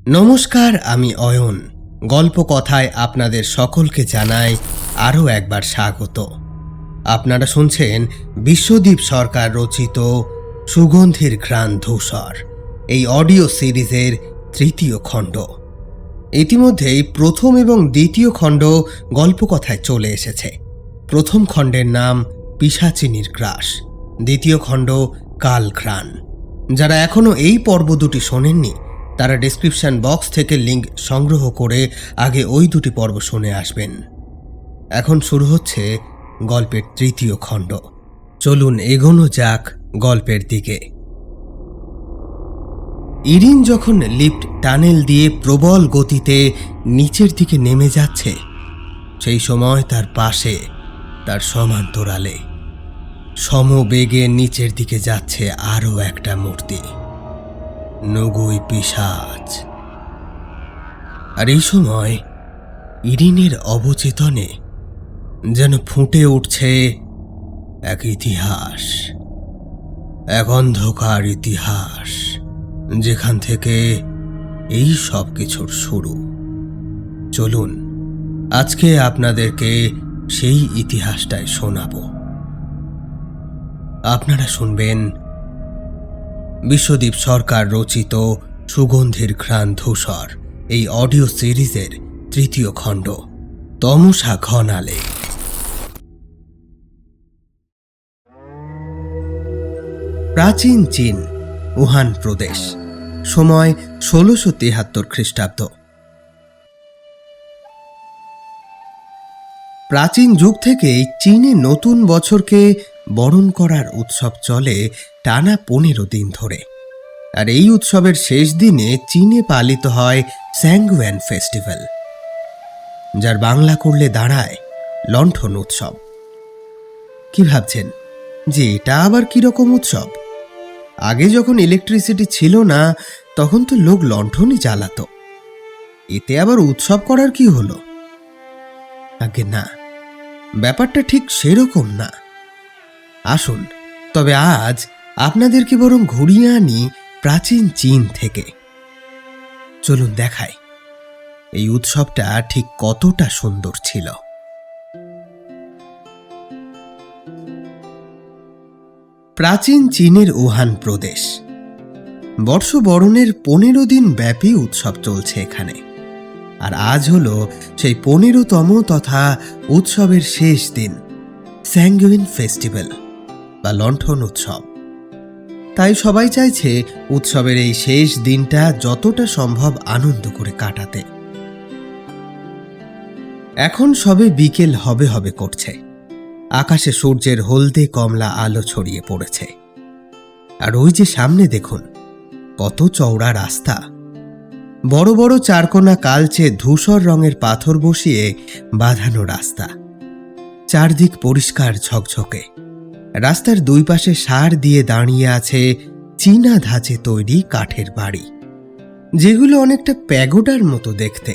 নমস্কার, আমি অয়ন। গল্প কথায় আপনাদের সকলকে জানাই আরও একবার স্বাগত। আপনারা শুনছেন বিশ্বদীপ সরকার রচিত সুগন্ধির ঘ্রাণ ধূসর এই অডিও সিরিজের তৃতীয় খণ্ড। ইতিমধ্যেই প্রথম এবং দ্বিতীয় খণ্ড গল্পকথায় চলে এসেছে। প্রথম খণ্ডের নাম পিশাচিনীর গ্রাস, দ্বিতীয় খণ্ড কালঘ্রাণ। যারা এখনও এই পর্ব দুটি শোনেননি তারা ডেসক্রিপশন বক্স থেকে লিঙ্ক সংগ্রহ করে আগে ওই দুটি পর্ব শুনে আসবেন। এখন শুরু হচ্ছে গল্পের তৃতীয় খণ্ড। চলুন এগোনো যাক গল্পের দিকে। ইরিন যখন লিফট টানেল দিয়ে প্রবল গতিতে নিচের দিকে নেমে যাচ্ছে, সেই সময় তার পাশে তার সমান্তরালে সমবেগে নিচের দিকে যাচ্ছে আরও একটা মূর্তি, নগুই পিশাচ। আর এই সময় ইরিনের অবচেতনে যেন ফুটে উঠছে এক ইতিহাস, এক অন্ধকার ইতিহাস, যেখান থেকে এই সব কিছুর শুরু। চলুন আজকে আপনাদেরকে সেই ইতিহাসটাই শোনাব। আপনারা শুনবেন বিশ্বদীপ সরকার রচিত সুগন্ধির ঘ্রাণ ধূসর এই অডিও সিরিজের তৃতীয় খণ্ড, তমসা ঘনালে। প্রাচীন চীন, উহান প্রদেশ, সময় ১৬৭৩ খ্রিস্টাব্দ। প্রাচীন যুগ থেকেই চীনে নতুন বছরকে বরণ করার উৎসব চলে টানা ১৫ দিন ধরে। আর এই উৎসবের শেষ দিনে চীনে পালিত হয় স্যাংগুয়ান ফেস্টিভ্যাল, যার বাংলা করলে দাঁড়ায় লণ্ঠন উৎসব। কি ভাবছেন যে এটা আবার কিরকম উৎসব? আগে যখন ইলেকট্রিসিটি ছিল না তখন তো লোক লণ্ঠনই জ্বালাতো, এতে আবার উৎসব করার কি হলো? আগে না, ব্যাপারটা ঠিক সেরকম না। আসুন তবে আজ আপনাদেরকে বরং ঘুরিয়ে আনি প্রাচীন চীন থেকে। চলুন দেখাই এই উৎসবটা ঠিক কতটা সুন্দর ছিল। প্রাচীন চীনের উহান প্রদেশ। বর্ষবরণের ১৫ দিন ব্যাপী উৎসব চলছে এখানে। আর আজ হলো সেই ১৫তম তথা উৎসবের শেষ দিন, স্যাংগুইন ফেস্টিভ্যাল বা লণ্ঠন উৎসব। তাই সবাই চাইছে উৎসবের এই শেষ দিনটা যতটা সম্ভব আনন্দ করে কাটাতে। এখন সবে বিকেল হবে হবে করছে, আকাশে সূর্যের হলদে কমলা আলো ছড়িয়ে পড়েছে। আর ওই যে সামনে দেখুন কত চওড়া রাস্তা, বড় বড় চারকোনা কালচে ধূসর রঙের পাথর বসিয়ে বাঁধানো রাস্তা, চারদিক পরিষ্কার ঝকঝকে। রাস্তার দুই পাশে সার দিয়ে দাঁড়িয়ে আছে চীনা ধাঁচে তৈরি কাঠের বাড়ি, যেগুলো অনেকটা প্যাগোডার মতো দেখতে।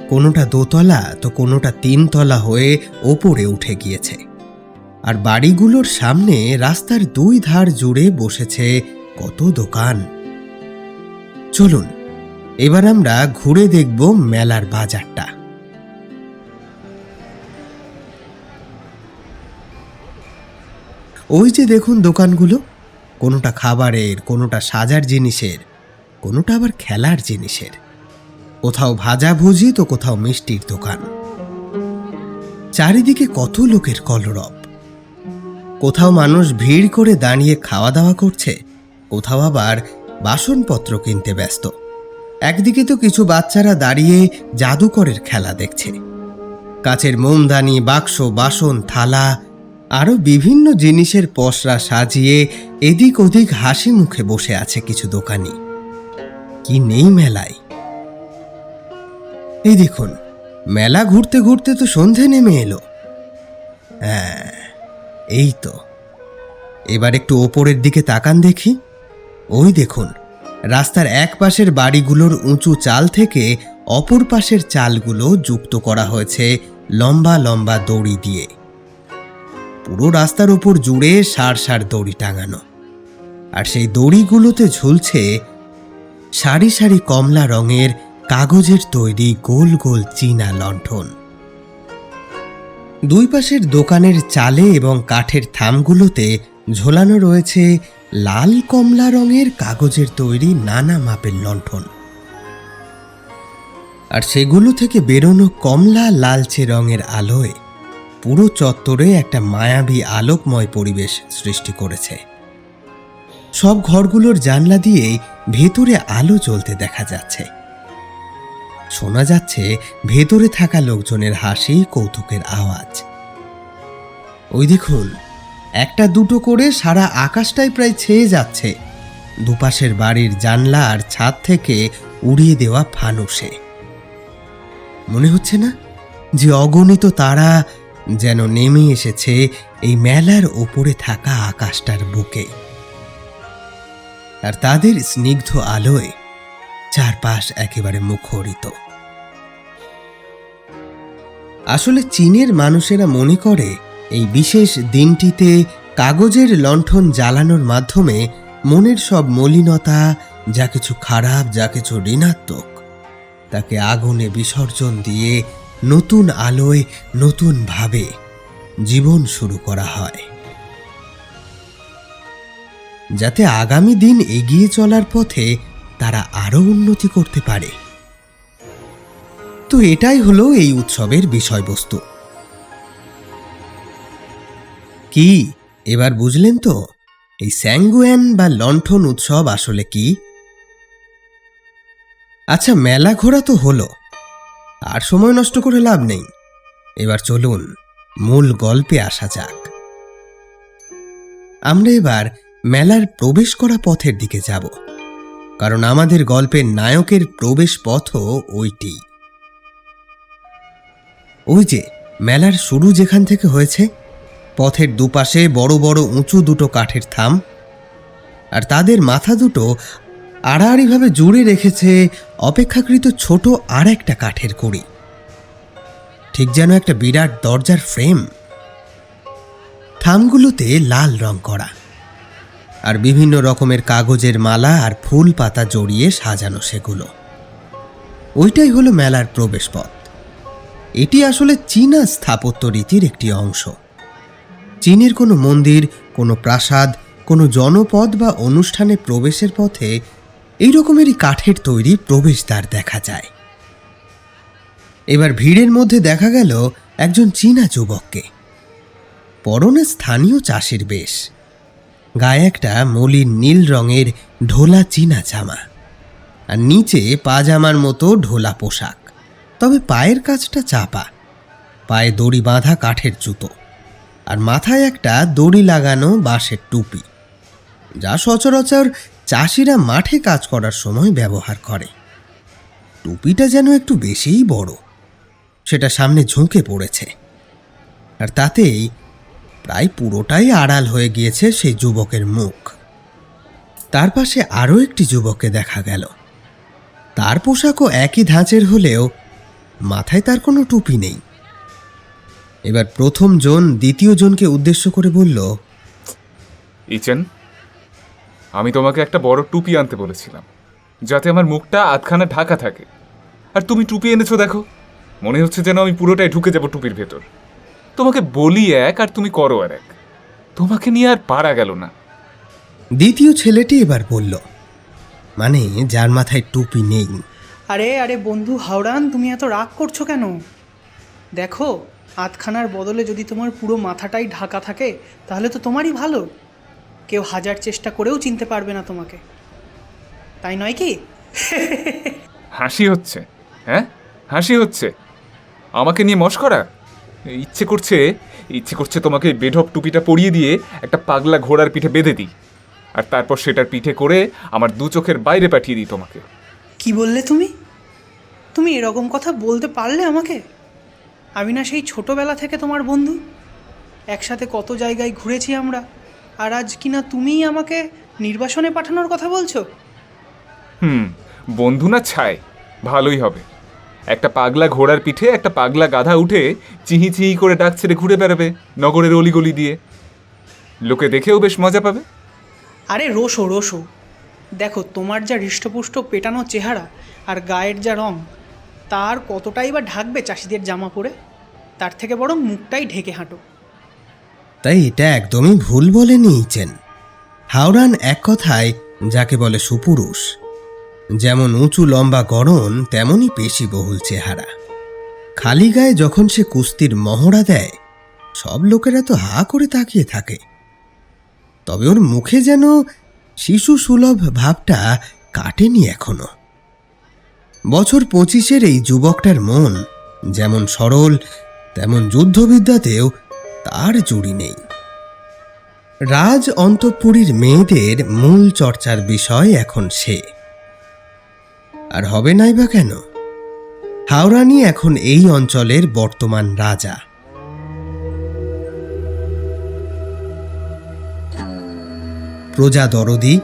কোনোটা দোতলা তো কোনোটা ৩ তলা হয়ে ওপরে উঠে গিয়েছে। আর বাড়িগুলোর সামনে রাস্তার দুই ধার জুড়ে বসেছে কত দোকান। চলুন এবার আমরা ঘুরে দেখব মেলার বাজারটা। ওই যে দেখুন দোকানগুলো, কোনোটা খাবারের, কোনোটা সাজার জিনিসের, কোনোটা আবার খেলার জিনিসের। কোথাও ভাজাভুজি তো কোথাও মিষ্টির দোকান। চারিদিকে কত লোকের কলরব। কোথাও মানুষ ভিড় করে দাঁড়িয়ে খাওয়া দাওয়া করছে, কোথাও আবার বাসনপত্র কিনতে ব্যস্ত। একদিকে তো কিছু বাচ্চারা দাঁড়িয়ে জাদুকরের খেলা দেখছে। কাচের মোমদানি, বাক্স, বাসন, থালা আরও বিভিন্ন জিনিসের পসরা সাজিয়ে এদিক ওদিক হাসি মুখে বসে আছে কিছু দোকানি। কি নেই মেলায়! এই দেখুন, মেলা ঘুরতে ঘুরতে তো সন্ধে নেমে এলো। হ্যাঁ, এই তো। এবার একটু ওপরের দিকে তাকান দেখি। ওই দেখুন, রাস্তার এক পাশের বাড়িগুলোর উঁচু চাল থেকে অপর পাশের চালগুলো যুক্ত করা হয়েছে লম্বা লম্বা দড়ি দিয়ে। পুরো রাস্তার উপর জুড়ে সার সার দড়ি টাঙানো। আর সেই দড়িগুলোতে ঝুলছে সারি সারি কমলা রঙের কাগজের তৈরি গোল গোল চীনা লণ্ঠন। দুই পাশের দোকানের চালে এবং কাঠের থামগুলোতে ঝোলানো রয়েছে লাল কমলা রঙের কাগজের তৈরি নানা মাপের লণ্ঠন, আর সেগুলো থেকে বেরোনো কমলা লালচে রঙের আলোয় পুরো চত্বরে একটা মায়াবী আলোকময় পরিবেশ সৃষ্টি করেছে। সব ঘরগুলোর জানলা দিয়েই ভেতরে আলো জ্বলতে দেখা যাচ্ছে। শোনা যাচ্ছে ভেতরে থাকা লোকজনের হাসি, কৌতুকের আওয়াজ। ওই দেখুন, একটা দুটো করে সারা আকাশটাই প্রায় ছেয়ে যাচ্ছে দুপাশের বাড়ির জানলা আর ছাদ থেকে উড়িয়ে দেওয়া ফানুসে। মনে হচ্ছে না যে অগণিত তারা যেন নেমে এসেছে এই মেলার ওপরে থাকা আকাশটার বুকে, আর তাদের স্নিগ্ধ আলোয় চারপাশ একেবারে মুখরিত। আসলে চীনের মানুষেরা মনে করে এই বিশেষ দিনটিতে কাগজের লণ্ঠন জ্বালানোর মাধ্যমে মনের সব মলিনতা, যা কিছু খারাপ, যা কিছু ঋণাত্মক, তাকে আগুনে বিসর্জন দিয়ে নতুন আলোয় নতুন ভাবে জীবন শুরু করা হয়, যাতে আগামী দিন এগিয়ে চলার পথে তারা আরো উন্নতি করতে পারে। তো এটাই হলো এই উৎসবের বিষয়বস্তু। কি এবার বুঝলেন তো এই স্যাঙ্গুয়েন বা লণ্ঠন উৎসব আসলে কি? আচ্ছা, মেলা ঘোরা তো হলো, আর সময় নষ্ট করে লাভ নেই। এবার চলুন মূল গল্পে আসা যাক। আমরা এবার মেলার প্রবেশ করা পথের দিকে যাব, কারণ আমাদের গল্পের নায়কের প্রবেশ পথও ওইটি। ওই যে মেলার শুরু যেখান থেকে হয়েছে, পথের দুপাশে বড় বড় উঁচু দুটো কাঠের থাম, আর তাদের মাথা দুটো আড়াআড়িভাবে জুড়ে রেখেছে অপেক্ষাকৃত ছোট আর একটা কাঠের কুড়ি, ঠিক যেন একটা বিরাট দরজার ফ্রেম। থামগুলোতে লাল রং করা, আর বিভিন্ন রকমের কাগজের মালা আর ফুল পাতা জড়িয়ে সাজানো সেগুলো। ওইটাই হলো মেলার প্রবেশপথ। এটি আসলে চীনা স্থাপত্য রীতির একটি অংশ। চীনের কোনো মন্দির, কোনো প্রাসাদ, কোনো জনপদ বা অনুষ্ঠানে প্রবেশের পথে এই রকমেরই কাঠের তৈরি প্রবেশদ্বার দেখা যায়। এবার ভিড়ের মধ্যে দেখা গেল একজন চীনা যুবককে। পরনে স্থানীয় চাষির বেশ, গায়ে একটা মলিন নীল রঙের ঢোলা চীনা জামা, আর নিচে পাজামার মতো ঢোলা পোশাক, তবে পায়ের কাছটা চাপা, পায়ে দড়ি বাঁধা কাঠের জুতো, আর মাথায় একটা দড়ি লাগানো বাঁশের টুপি, যা সচরাচর চাষিরা মাঠে কাজ করার সময় ব্যবহার করে। টুপিটা যেন একটু বেশিই বড়, সেটা সামনে ঝুঁকে পড়েছে, আর তাতেই প্রায় পুরোটাই আড়াল হয়ে গিয়েছে সেই যুবকের মুখ। তার পাশে আরও একটি যুবককে দেখা গেল। তার পোশাকও একই ধাঁচের হলেও মাথায় তার কোনো টুপি নেই। এবার প্রথম জন দ্বিতীয় জনকে উদ্দেশ্য করে বলল, ইচেন, আমি তোমাকে একটা বড় টুপি আনতে বলেছিলাম, যাতে আমার মুখটা আধখানা ঢাকা থাকে, আর তুমি টুপি এনেছো। দেখো, মনে হচ্ছে যেন আমি পুরোটাই ঢুকে যাব টুপির ভেতর। তোমাকে বলি এক আর তুমি করো আর এক, তোমাকে নিয়ে আর পারা গেল না। দ্বিতীয় ছেলেটি এবার বলল, মানে যার মাথায় টুপি নেই। আরে আরে বন্ধু হাওড়ান, তুমি এত রাগ করছো কেন? দেখো, আধখানার বদলে যদি তোমার পুরো মাথাটাই ঢাকা থাকে তাহলে তো তোমারই ভালো। কেউ হাজার চেষ্টা করেও চিনতে পারবে না তোমাকে, তাই নয় কি? হাসি হচ্ছে? হ্যাঁ, হাসি হচ্ছে আমাকে নিয়ে মশকরা? ইচ্ছে করছে তোমাকে বেঢপ টুপিটা পরিয়ে দিয়ে একটা পাগলা ঘোড়ার পিঠে বেঁধে দিই, আর তারপর সেটার পিঠে করে আমার দু চোখের বাইরে পাঠিয়ে দিই তোমাকে। কি বললে তুমি? তুমি এরকম কথা বলতে পারলে আমাকে? আমি না সেই ছোটোবেলা থেকে তোমার বন্ধু, একসাথে কত জায়গায় ঘুরেছি আমরা, আর আজ কিনা তুমিই আমাকে নির্বাসনে পাঠানোর কথা বলছো? বন্ধু না ছাই, ভালোই হবে। একটা পাগলা ঘোড়ার পিঠে একটা পাগলা গাধা উঠে চিহি চিহি করে ডাক ছেড়ে ঘুরে বেড়াবে নগরের অলিগলি দিয়ে, লোকে দেখেও বেশ মজা পাবে। আরে রোশো রোশো, দেখো, তোমার যা হৃষ্টপুষ্ট পেটানো চেহারা আর গায়ের যা রং, তার কতটাই বা ঢাকবে চাষিদের জামা পরে? তার থেকে বরং মুখটাই ঢেকে হাঁটো। তাই এটা একদমই ভুল বলেনি ইচেন। হাওরান এক কথায় যাকে বলে সুপুরুষ। যেমন উঁচু লম্বা গড়ন, তেমনই পেশিবহুল চেহারা। খালি গায়ে যখন সে কুস্তির মহড়া দেয়, সব লোকেরা তো হা করে তাকিয়ে থাকে। তবে ওর মুখে যেন শিশু সুলভ ভাবটা কাটেনি এখনো। বছর 25-এর এই যুবকটার মন যেমন সরল, তেমন যুদ্ধবিদ্যাতেও তার জুড়ি নেই। রাজ অন্তঃপুরীর মেয়েদের মূল চর্চার বিষয় এখন সে। আর হবে নাই বা কেন? হাওরানি এখন এই অঞ্চলের বর্তমান রাজা। প্রজা দরদি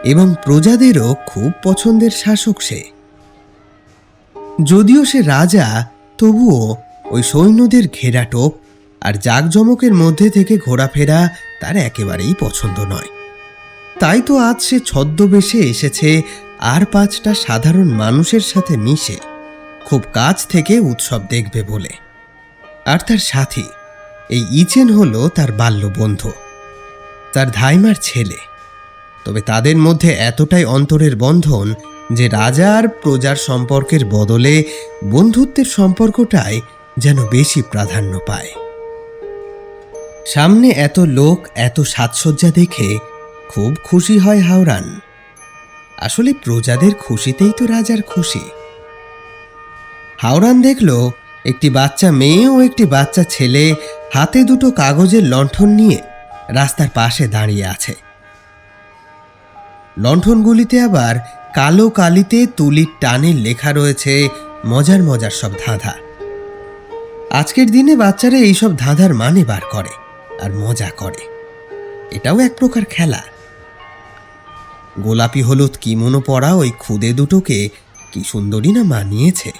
এবং প্রজাদেরও খুব পছন্দের শাসক সে। যদিও সে রাজা, তবুও ওই সৈন্যদের ঘেরাটোপ আর জাঁকজমকের মধ্যে থেকে ঘোরাফেরা তার একেবারেই পছন্দ নয়। তাই তো আজ সে ছদ্মবেশে এসেছে আর 5টা সাধারণ মানুষের সাথে মিশে খুব কাছ থেকে উৎসব দেখবে বলে। আর তার সাথী এই ইচেন হলো তার বাল্যবন্ধু, তার ধাইমার ছেলে। তবে তাদের মধ্যে এতটাই অন্তরের বন্ধন যে রাজা আর প্রজার সম্পর্কের বদলে বন্ধুত্বের সম্পর্কটাই যেন বেশি প্রাধান্য পায়। সামনে এত লোক, এত সাজসজ্জা দেখে খুব খুশি হয় হাওরান। আসলে প্রজাদের খুশিতেই তো রাজার খুশি। হাওরান দেখল একটি বাচ্চা মেয়ে ও একটি বাচ্চা ছেলে হাতে দুটো কাগজের লণ্ঠন নিয়ে রাস্তার পাশে দাঁড়িয়ে আছে। লণ্ঠনগুলিতে আবার কালো কালিতে তুলির টানে লেখা রয়েছে মজার মজার সব ধাঁধা। আজকের দিনে বাচ্চারা এইসব ধাঁধার মানে বার করে আর মজা করে। এটাও এক প্রকার খেলা। গোলাপি হলুদ কিমোনো পরা ওই খুদে দুটোকে কি সুন্দরী না মানিয়েছে।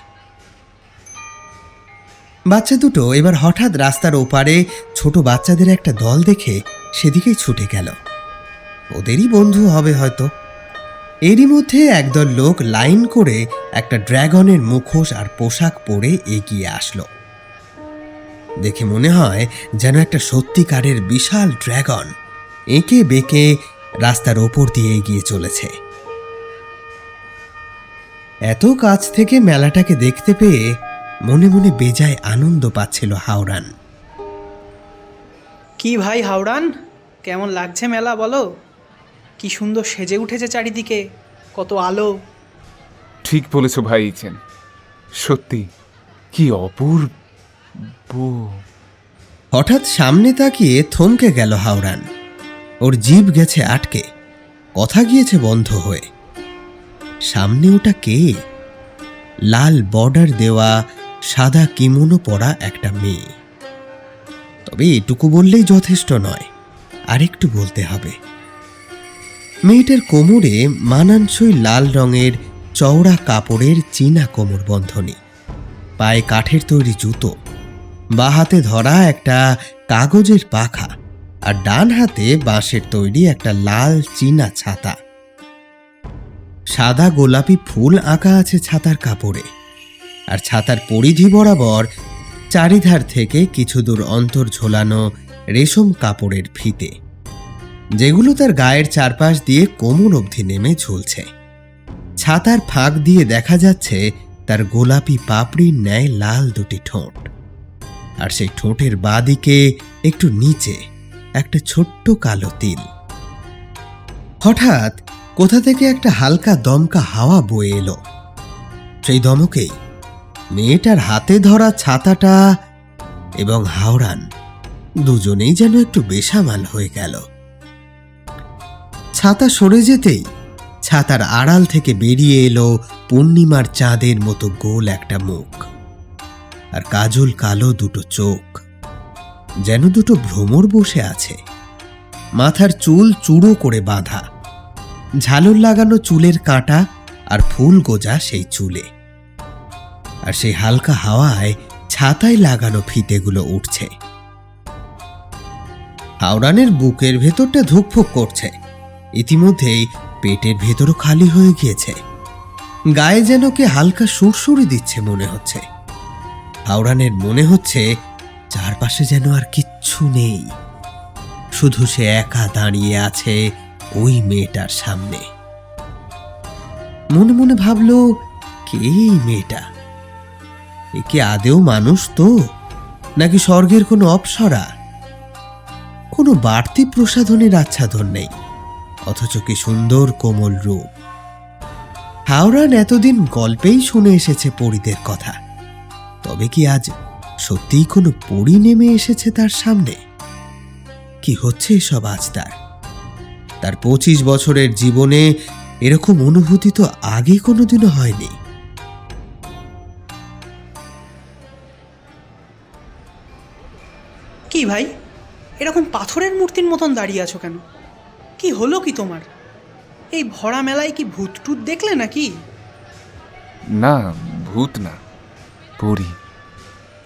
বাচ্চা দুটো এবার হঠাৎ রাস্তার ওপারে ছোট বাচ্চাদের একটা দল দেখে সেদিকেই ছুটে গেল। ওদেরই বন্ধু হবে হয়তো। এরই মধ্যে একদল লোক লাইন করে একটা ড্রাগনের মুখোশ আর পোশাক পরে এগিয়ে আসলো। দেখে মনে হয় যেন একটা সত্যিকারের বিশাল ড্রাগন এঁকে বেঁকে রাস্তার ওপর দিয়ে এগিয়ে চলেছে। এত কাছ থেকে মেলাটাকে দেখতে পেয়ে মনে মনে বেজায় আনন্দ পাচ্ছিল হাওরান। কি ভাই হাওরান, কেমন লাগছে মেলা বলো? কি সুন্দর সেজে উঠেছে চারিদিকে, কত আলো। ঠিক বলেছ ভাই ইচেন, সত্যি কি অপূর্ব। হঠাৎ সামনে তাকিয়ে থমকে গেল হাওরান। ওর জিভ গেছে আটকে, কথা গিয়েছে বন্ধ হয়ে। সামনে ওটা কে? লাল বর্ডার দেওয়া সাদা কিমোনো পরা একটা মেয়ে। তবে এটুকু বললেই যথেষ্ট নয়, আরেকটু বলতে হবে। মেয়েটার কোমরে মানানসই লাল রঙের চওড়া কাপড়ের চীনা কোমর বন্ধনী, পায়ে কাঠের তৈরি জুতো, বাঁ হাতে ধরা একটা কাগজের পাখা, আর ডান হাতে বাঁশের তৈরি একটা লাল চীনা ছাতা। সাদা গোলাপি ফুল আঁকা আছে ছাতার কাপড়ে, আর ছাতার পরিধি বরাবর চারিধার থেকে কিছু দূর অন্তর ঝোলানো রেশম কাপড়ের ফিতে, যেগুলো তার গায়ের চারপাশ দিয়ে কোমর অবধি নেমে ঝুলছে। ছাতার ফাঁক দিয়ে দেখা যাচ্ছে তার গোলাপি পাপড়ির ন্যায় লাল দুটি ঠোঁট, আর সেই ঠোঁটের বাঁ দিকে একটু নিচে একটা ছোট্ট কালো তিল। হঠাৎ কোথা থেকে একটা হালকা দমকা হাওয়া বয়ে এলো। সেই দমকেই মেয়েটার হাতে ধরা ছাতাটা এবং হাওরান দুজনেই যেন একটু বেসামাল হয়ে গেল। ছাতা সরে যেতেই ছাতার আড়াল থেকে বেরিয়ে এলো পূর্ণিমার চাঁদের মতো গোল একটা মুখ, আর কাজল কালো দুটো চোখ, যেন দুটো ভ্রমর বসে আছে। মাথার চুল চূড়ো করে বাঁধা, ঝালর লাগানো চুলের কাঁটা আর ফুল গোজা সেই চুলে, আর সেই হালকা হাওয়ায় ছাতায় লাগানো ফিতেগুলো উঠছে। হাওরানের বুকের ভেতরটা ধুকফুক করছে। ইতিমধ্যেই পেটের ভেতরও খালি হয়ে গিয়েছে। গায়ে যেন কে হালকা সুরসুরি দিচ্ছে মনে হচ্ছে। হাওড়ানের মনে হচ্ছে চারপাশে যেন আর কিচ্ছু নেই, শুধু সে একা দাঁড়িয়ে আছে ওই মেয়েটার সামনে। মনে মনে ভাবল, কে এই মেয়েটা? এ কি আদেও মানুষ তো, নাকি স্বর্গের কোনো অপ্সরা? কোনো বাড়তি প্রসাধনের আচ্ছাদন নেই, অথচ কি সুন্দর কোমল রূপ। হাওড়ান এতদিন গল্পেই শুনে এসেছে পরীদের কথা, তবে কি আজ সত্যিই কোনো পরী নেমে এসেছে তার সামনে? কি হচ্ছে এসব আজ তার 25 বছরের জীবনে এরকম অনুভূতি তো আগে কোনোদিনও হয়নি। কি ভাই, এরকম পাথরের মূর্তির মতন দাঁড়িয়ে আছো কেন? কি হলো কি তোমার? এই ভরা মেলায় কি ভূত টুত দেখলে নাকি? না, ভূত না, পরী।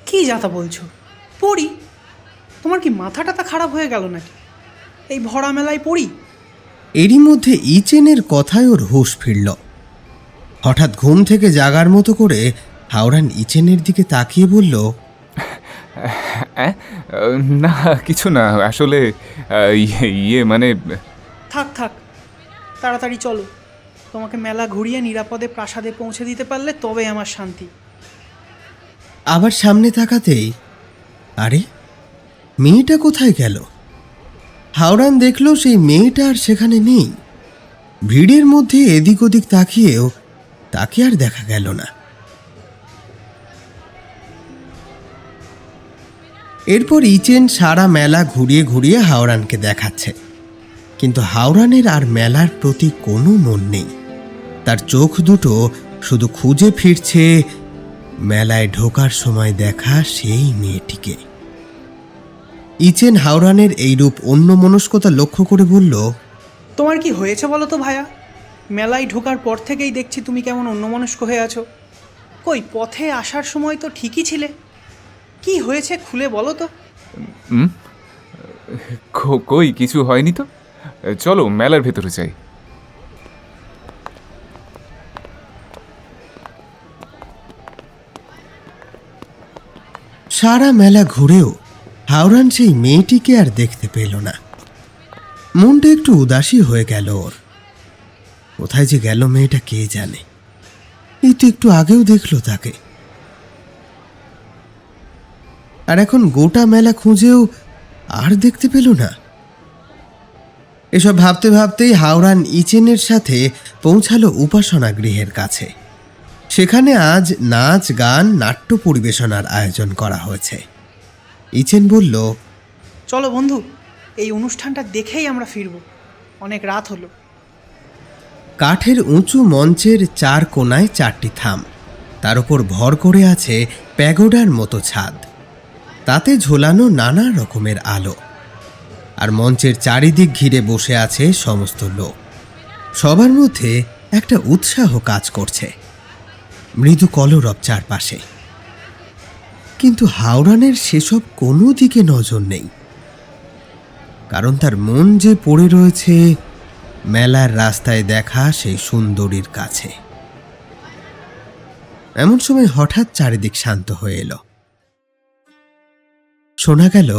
কি যাতা বলছো? পড়ি? তোমার কি মাথা টাথা খারাপ হয়ে গেল নাকি? এই ভরা মেলায় পড়ি? এরই মধ্যে ইচেনের কথায় ওর হুঁশ ফিরল। হঠাৎ ঘুম থেকে জাগার মতো করে হাওড়ান ইচেনের দিকে তাকিয়ে বলল, না, কিছু না, আসলে মানে থাক থাক, তাড়াতাড়ি চলো। তোমাকে মেলা ঘুরিয়ে নিরাপদে প্রাসাদে পৌঁছে দিতে পারলে তবে আমার শান্তি। আবার সামনে তাকাতেই, আরে মেয়েটা কোথায় গেল? হাওড়ান দেখল সেই মেয়েটা আর সেখানে নেই। ভিড়ের মধ্যে এদিক ওদিক তাকিয়েও তাকে আর দেখা গেল না। এরপর ইচেন সারা মেলা ঘুরিয়ে ঘুরিয়ে হাওড়ানকে দেখাচ্ছে, কিন্তু হাওড়ানের আর মেলার প্রতি কোনো মন নেই। তার চোখ দুটো শুধু খুঁজে ফিরছে মেলায় ঢোকার সময় দেখা সেই মেয়েটিকে। ইচেন হাওড়ানের এই রূপ অন্যমনস্কতা লক্ষ্য করে বলল, তোমার কি হয়েছে বলো তো ভায়া? মেলায় ঢোকার পর থেকেই দেখছি তুমি কেমন অন্যমনস্ক হয়ে আছো। কই, পথে আসার সময় তো ঠিকই ছিলে। কি হয়েছে খুলে বলো তো। কই, কিছু হয়নি তো। চলো মেলার ভেতরে যাই। সারা মেলা ঘুরেও হাওড়ান সেই মেয়েটিকে আর দেখতে পেল না। মনটা একটু উদাসী হয়ে গেল ওর। কোথায় যে গেল মেয়েটা কে জানে। এই তো একটু আগেও দেখলো তাকে, আর এখন গোটা মেলা খুঁজেও আর দেখতে পেল না। এসব ভাবতে ভাবতেই হাওড়ান ইচেনের সাথে পৌঁছালো উপাসনা গৃহের কাছে। সেখানে আজ নাচ গান নাট্য পরিবেশনার আয়োজন করা হয়েছে। ইচেন বলল, চলো বন্ধু, এই অনুষ্ঠানটা দেখেই আমরা ফিরব। অনেক রাত হলো। কাঠের উঁচু মঞ্চের 4 কোণায় 4টি থাম, তার উপর ভর করে আছে প্যাগোডার মতো ছাদ। তাতে ঝোলানো নানা রকমের আলো, আর মঞ্চের চারিদিক ঘিরে বসে আছে সমস্ত লোক। সবার মধ্যে একটা উৎসাহ কাজ করছে, মৃদু কলরব চারপাশে। কিন্তু হাওড়ানের সেসব কোনো দিকে নজর নেই, কারণ তার মন যে পড়ে রয়েছে মেলার রাস্তায় দেখা সেই সুন্দরীর কাছে। এমন সময় হঠাৎ চারিদিক শান্ত হয়ে এলো। শোনা গেল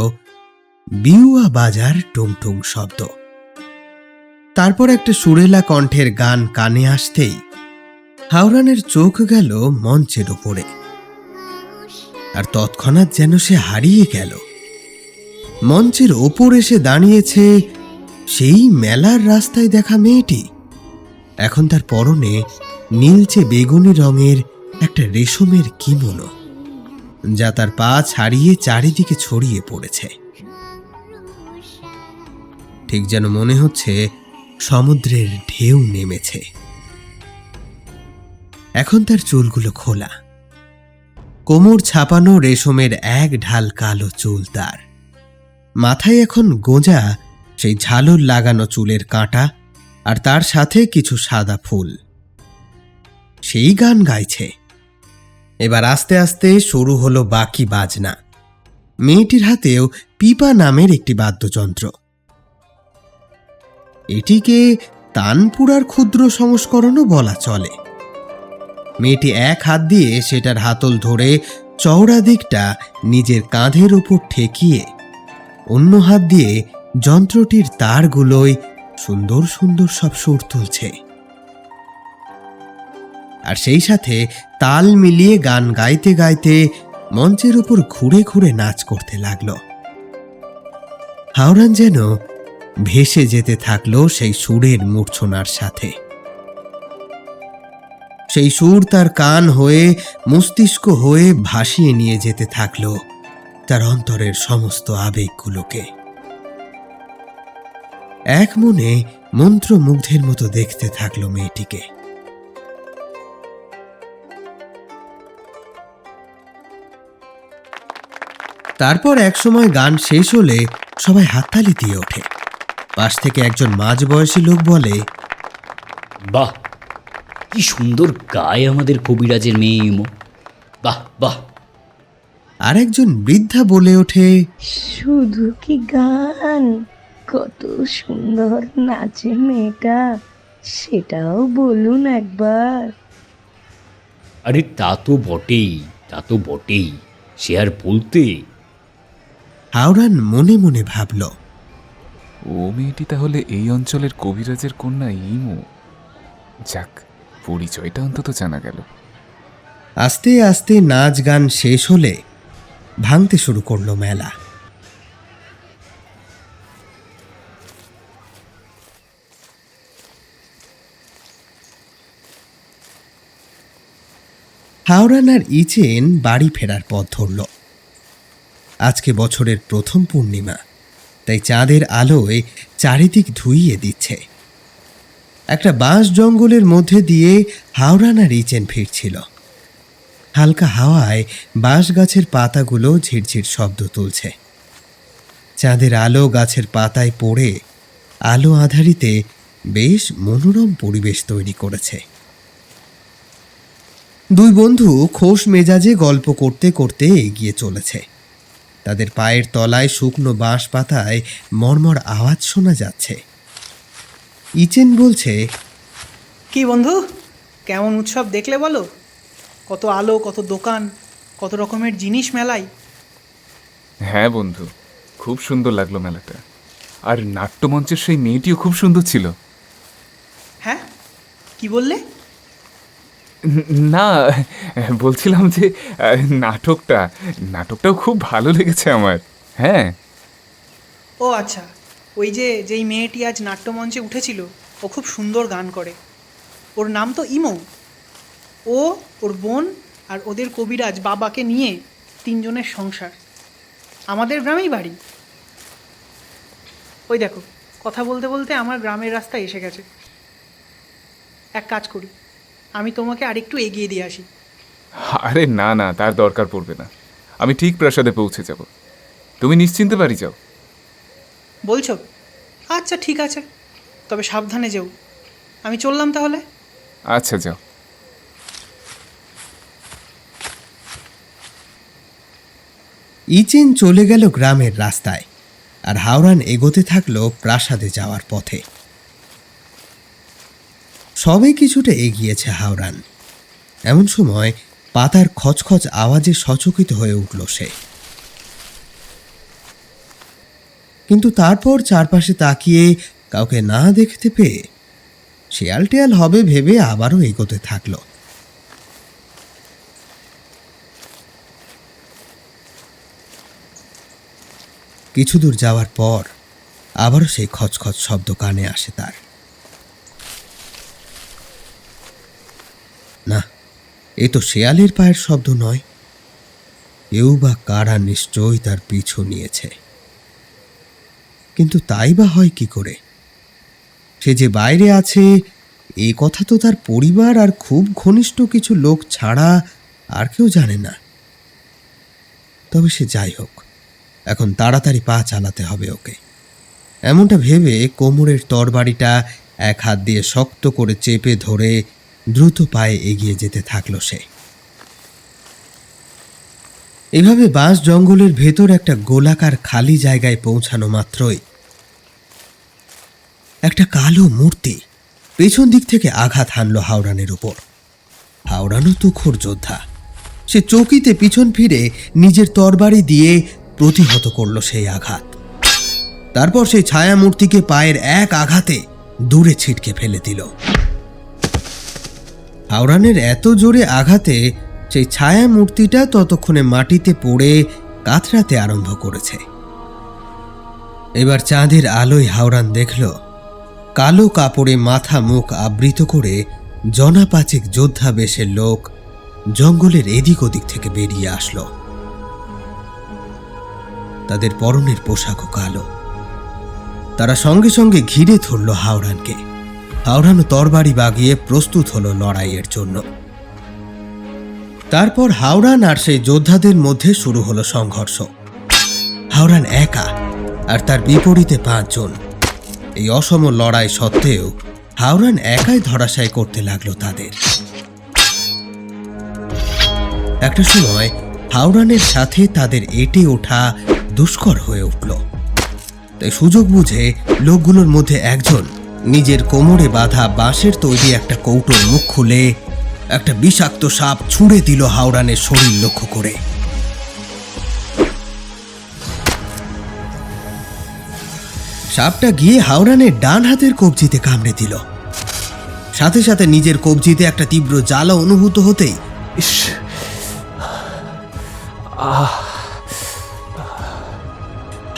বিউয়া বাজার টুংটুং শব্দ। তারপর একটা সুরেলা কণ্ঠের গান কানে আসতেই হাওড়ানের চোখ গেল মঞ্চের উপরে, আর তৎক্ষণাৎ যেন সে হারিয়ে গেল। মঞ্চের ওপর এসে দাঁড়িয়েছে সেই মেলার রাস্তায় দেখা মেয়েটি। এখন তার পরনে নীলচে বেগুনি রঙের একটা রেশমের কিমোনো, যা তার পা ছাড়িয়ে চারিদিকে ছড়িয়ে পড়েছে। ঠিক যেন মনে হচ্ছে সমুদ্রের ঢেউ নেমেছে। এখন তার চুলগুলো খোলা, কোমর ছাপানো রেশমের এক ঢাল কালো চুল তার। মাথায় এখন গোঁজা সেই ঝালর লাগানো চুলের কাঁটা, আর তার সাথে কিছু সাদা ফুল। সেই গান গাইছে। এবার আস্তে আস্তে শুরু হলো বাকি বাজনা। মেয়েটির হাতেও পিপা নামের একটি বাদ্যযন্ত্র। এটিকে তানপুরার ক্ষুদ্র সংস্করণও বলা চলে। মেয়েটি এক হাত দিয়ে সেটার হাতল ধরে চওড়া দিকটা নিজের কাঁধের ওপর ঠেকিয়ে অন্য হাত দিয়ে যন্ত্রটির তারগুলোয় সুন্দর সুন্দর সব সুর তুলছে, আর সেই সাথে তাল মিলিয়ে গান গাইতে গাইতে মঞ্চের উপর ঘুরে ঘুরে নাচ করতে লাগলো। হাওরান যেন ভেসে যেতে থাকলো সেই সুরের মূর্ছনার সাথে। সেই সুর তার কান হয়ে মস্তিষ্ক হয়ে ভাসিয়ে নিয়ে যেতে থাকলো তার অন্তরের সমস্ত আবেগগুলোকে। এক মনে মন্ত্রমুগ্ধের মতো দেখতে থাকলো মেয়েটিকে। তারপর একসময় গান শেষ হলে সবাই হাততালি দিয়ে ওঠে। পাশ থেকে একজন মাঝবয়সী লোক বলে, বাহ, কি সুন্দর গায়ে আমাদের কবিরাজের মেয়ে ইমো। বাহ বাহ। আর একজন বৃদ্ধা বলে ওঠে, শুধু কি গান, কত সুন্দর নাচে মেয়েটা, সেটাও বলুন একবার। আরে তা তো বটেই, তা তো বটেই, সে আর বলতে। হাওরান মনে মনে ভাবল, ও মেয়েটি তাহলে এই অঞ্চলের কবিরাজের কন্যা ইমু। যাক, পরিচয়টা অন্তত জানা গেল। আস্তে আস্তে নাচ গান শেষ হলে ভাঙতে শুরু করলো মেলা। হাওরান আর ইচেন বাড়ি ফেরার পথ ধরল। আজকে বছরের প্রথম পূর্ণিমা, তাই চাঁদের আলোয় চারিদিক ধুইয়ে দিচ্ছে। একটা বাঁশ জঙ্গলের মধ্যে দিয়ে হাওরান আর ইচেন ফিরছিল। হালকা হাওয়ায় বাঁশ গাছের পাতাগুলো ঝিরঝির শব্দ তুলছে। চাঁদের আলো গাছের পাতায় পড়ে আলো আধারিতে বেশ মনোরম পরিবেশ তৈরি করেছে। দুই বন্ধু খোশ মেজাজে গল্প করতে করতে এগিয়ে চলেছে। তাদের পায়ের তলায় শুকনো বাঁশ পাতায় মর্মর আওয়াজ শোনা যাচ্ছে। ইচেন বলছে, কি বন্ধু, কেমন উৎসব দেখলে বলো? কত আলো, কত দোকান, কত রকমের জিনিস মেলায়। হ্যাঁ বন্ধু, খুব সুন্দর লাগলো মেলাটা। আর নাট্যমঞ্চের সেই মেয়েটিও খুব সুন্দর ছিল। হ্যাঁ, কি বললে? না, বলছিলাম যে নাটকটাও খুব ভালো লেগেছে আমার। হ্যাঁ। ও আচ্ছা, ওই যেই মেয়েটি আজ নাট্যমঞ্চে উঠেছিল, ও খুব সুন্দর গান করে। ওর নাম তো ইমো। ও, ওর বোন আর ওদের কবিরাজ বাবাকে নিয়ে তিনজনের সংসার। আমাদের গ্রামেই বাড়ি। ওই দেখো, কথা বলতে বলতে আমার গ্রামের রাস্তায় এসে গেছে। এক কাজ করি, আমি তোমাকে আরেকটু এগিয়ে দিয়ে আসি। আরে না না, তার দরকার পড়বে না। আমি ঠিক প্রাসাদে পৌঁছে যাব। তুমি নিশ্চিন্তে বাড়ি যাও। বলছো? আচ্ছা ঠিক আছে, তবে সাবধানে যেও। আমি চললাম তাহলে। আচ্ছা, যাও। ইচেন চলে গেল গ্রামের রাস্তায়, আর হাওরান এগোতে থাকলো প্রাসাদে যাওয়ার পথে। সবে কিছুটা এগিয়েছে হাওরান, এমন সময় পাতার খচখচ আওয়াজে সচকিত হয়ে উঠল সে। কিন্তু তারপর চারপাশে তাকিয়ে কাউকে না দেখতে পেয়ে শেয়াল টেয়াল হবে ভেবে আবারও এগোতে থাকলো। কিছু দূর যাওয়ার পর আবারও সেই খচখচ শব্দ কানে আসে তার। না, এ তো শেয়ালের পায়ের শব্দ নয়। কেউ বা কারা নিশ্চয়ই তার পিছু নিয়েছে। কিন্তু তাই বা হয় কি করে? সে যে বাইরে আছে এ কথা তো তার পরিবার আর খুব ঘনিষ্ঠ কিছু লোক ছাড়া আর কেউ জানে না। তবে সে যাই হোক, এখন তাড়াতাড়ি পা চালাতে হবে ওকে। এমনটা ভেবে কোমরের তরবারিটা এক হাত দিয়ে শক্ত করে চেপে ধরে দ্রুত পায়ে এগিয়ে যেতে থাকলো সে। এভাবে বাঁশ জঙ্গলের ভেতর একটা গোলাকার খালি জায়গায় পৌঁছানো মাত্রই একটা কালো মূর্তি পেছন দিক থেকে আঘাত হানল হাওড়ানের উপর। হাওড়ানও তুখোড় যোদ্ধা। সে চৌকিতে পিছন ফিরে নিজের তরবারি দিয়ে প্রতিহত করল সেই আঘাত। তারপর সেই ছায়ামূর্তিকে পায়ের এক আঘাতে দূরে ছিটকে ফেলে দিল। হাওড়ানের এত জোরে আঘাতে সেই ছায়ামূর্তিটা ততক্ষণে মাটিতে পড়ে কাতরাতে আরম্ভ করেছে। এবার চাঁদের আলোয় হাওড়ান দেখল কালো কাপড়ে মাথা মুখ আবৃত করে জনা পাঁচেক যোদ্ধা বেশের লোক জঙ্গলের এদিক ওদিক থেকে বেরিয়ে আসলো। তাদের পরনের পোশাকও কালো। তারা সঙ্গে সঙ্গে ঘিরে ধরল হাওড়ানকে। হাওড়ানও তরবারি বাগিয়ে প্রস্তুত হলো লড়াইয়ের জন্য। তারপর হাওড়ান আর সেই যোদ্ধাদের মধ্যে শুরু হলো সংঘর্ষ। হাওড়ান একা আর তার বিপরীতে 5 জন। এই অসম লড়াই সত্ত্বেও হাওড়ান একাই ধরাশায়ী করতে লাগলো তাদের। একটা সময় হাওড়ানের সাথে তাদের এঁটে ওঠা দুষ্কর হয়ে উঠল। তাই সুযোগ বুঝে লোকগুলোর মধ্যে একজন নিজের কোমরে বাঁধা বাঁশের তৈরি একটা কৌটোর মুখ খুলে একটা বিষাক্ত সাপ ছুঁড়ে দিল হাওড়ানের শরীর লক্ষ্য করে। সাপটা গিয়ে হাওড়ানের ডান হাতের কবজিতে কামড়ে দিল। সাথে সাথে নিজের কবজিতে একটা তীব্র জ্বালা অনুভূত হতেই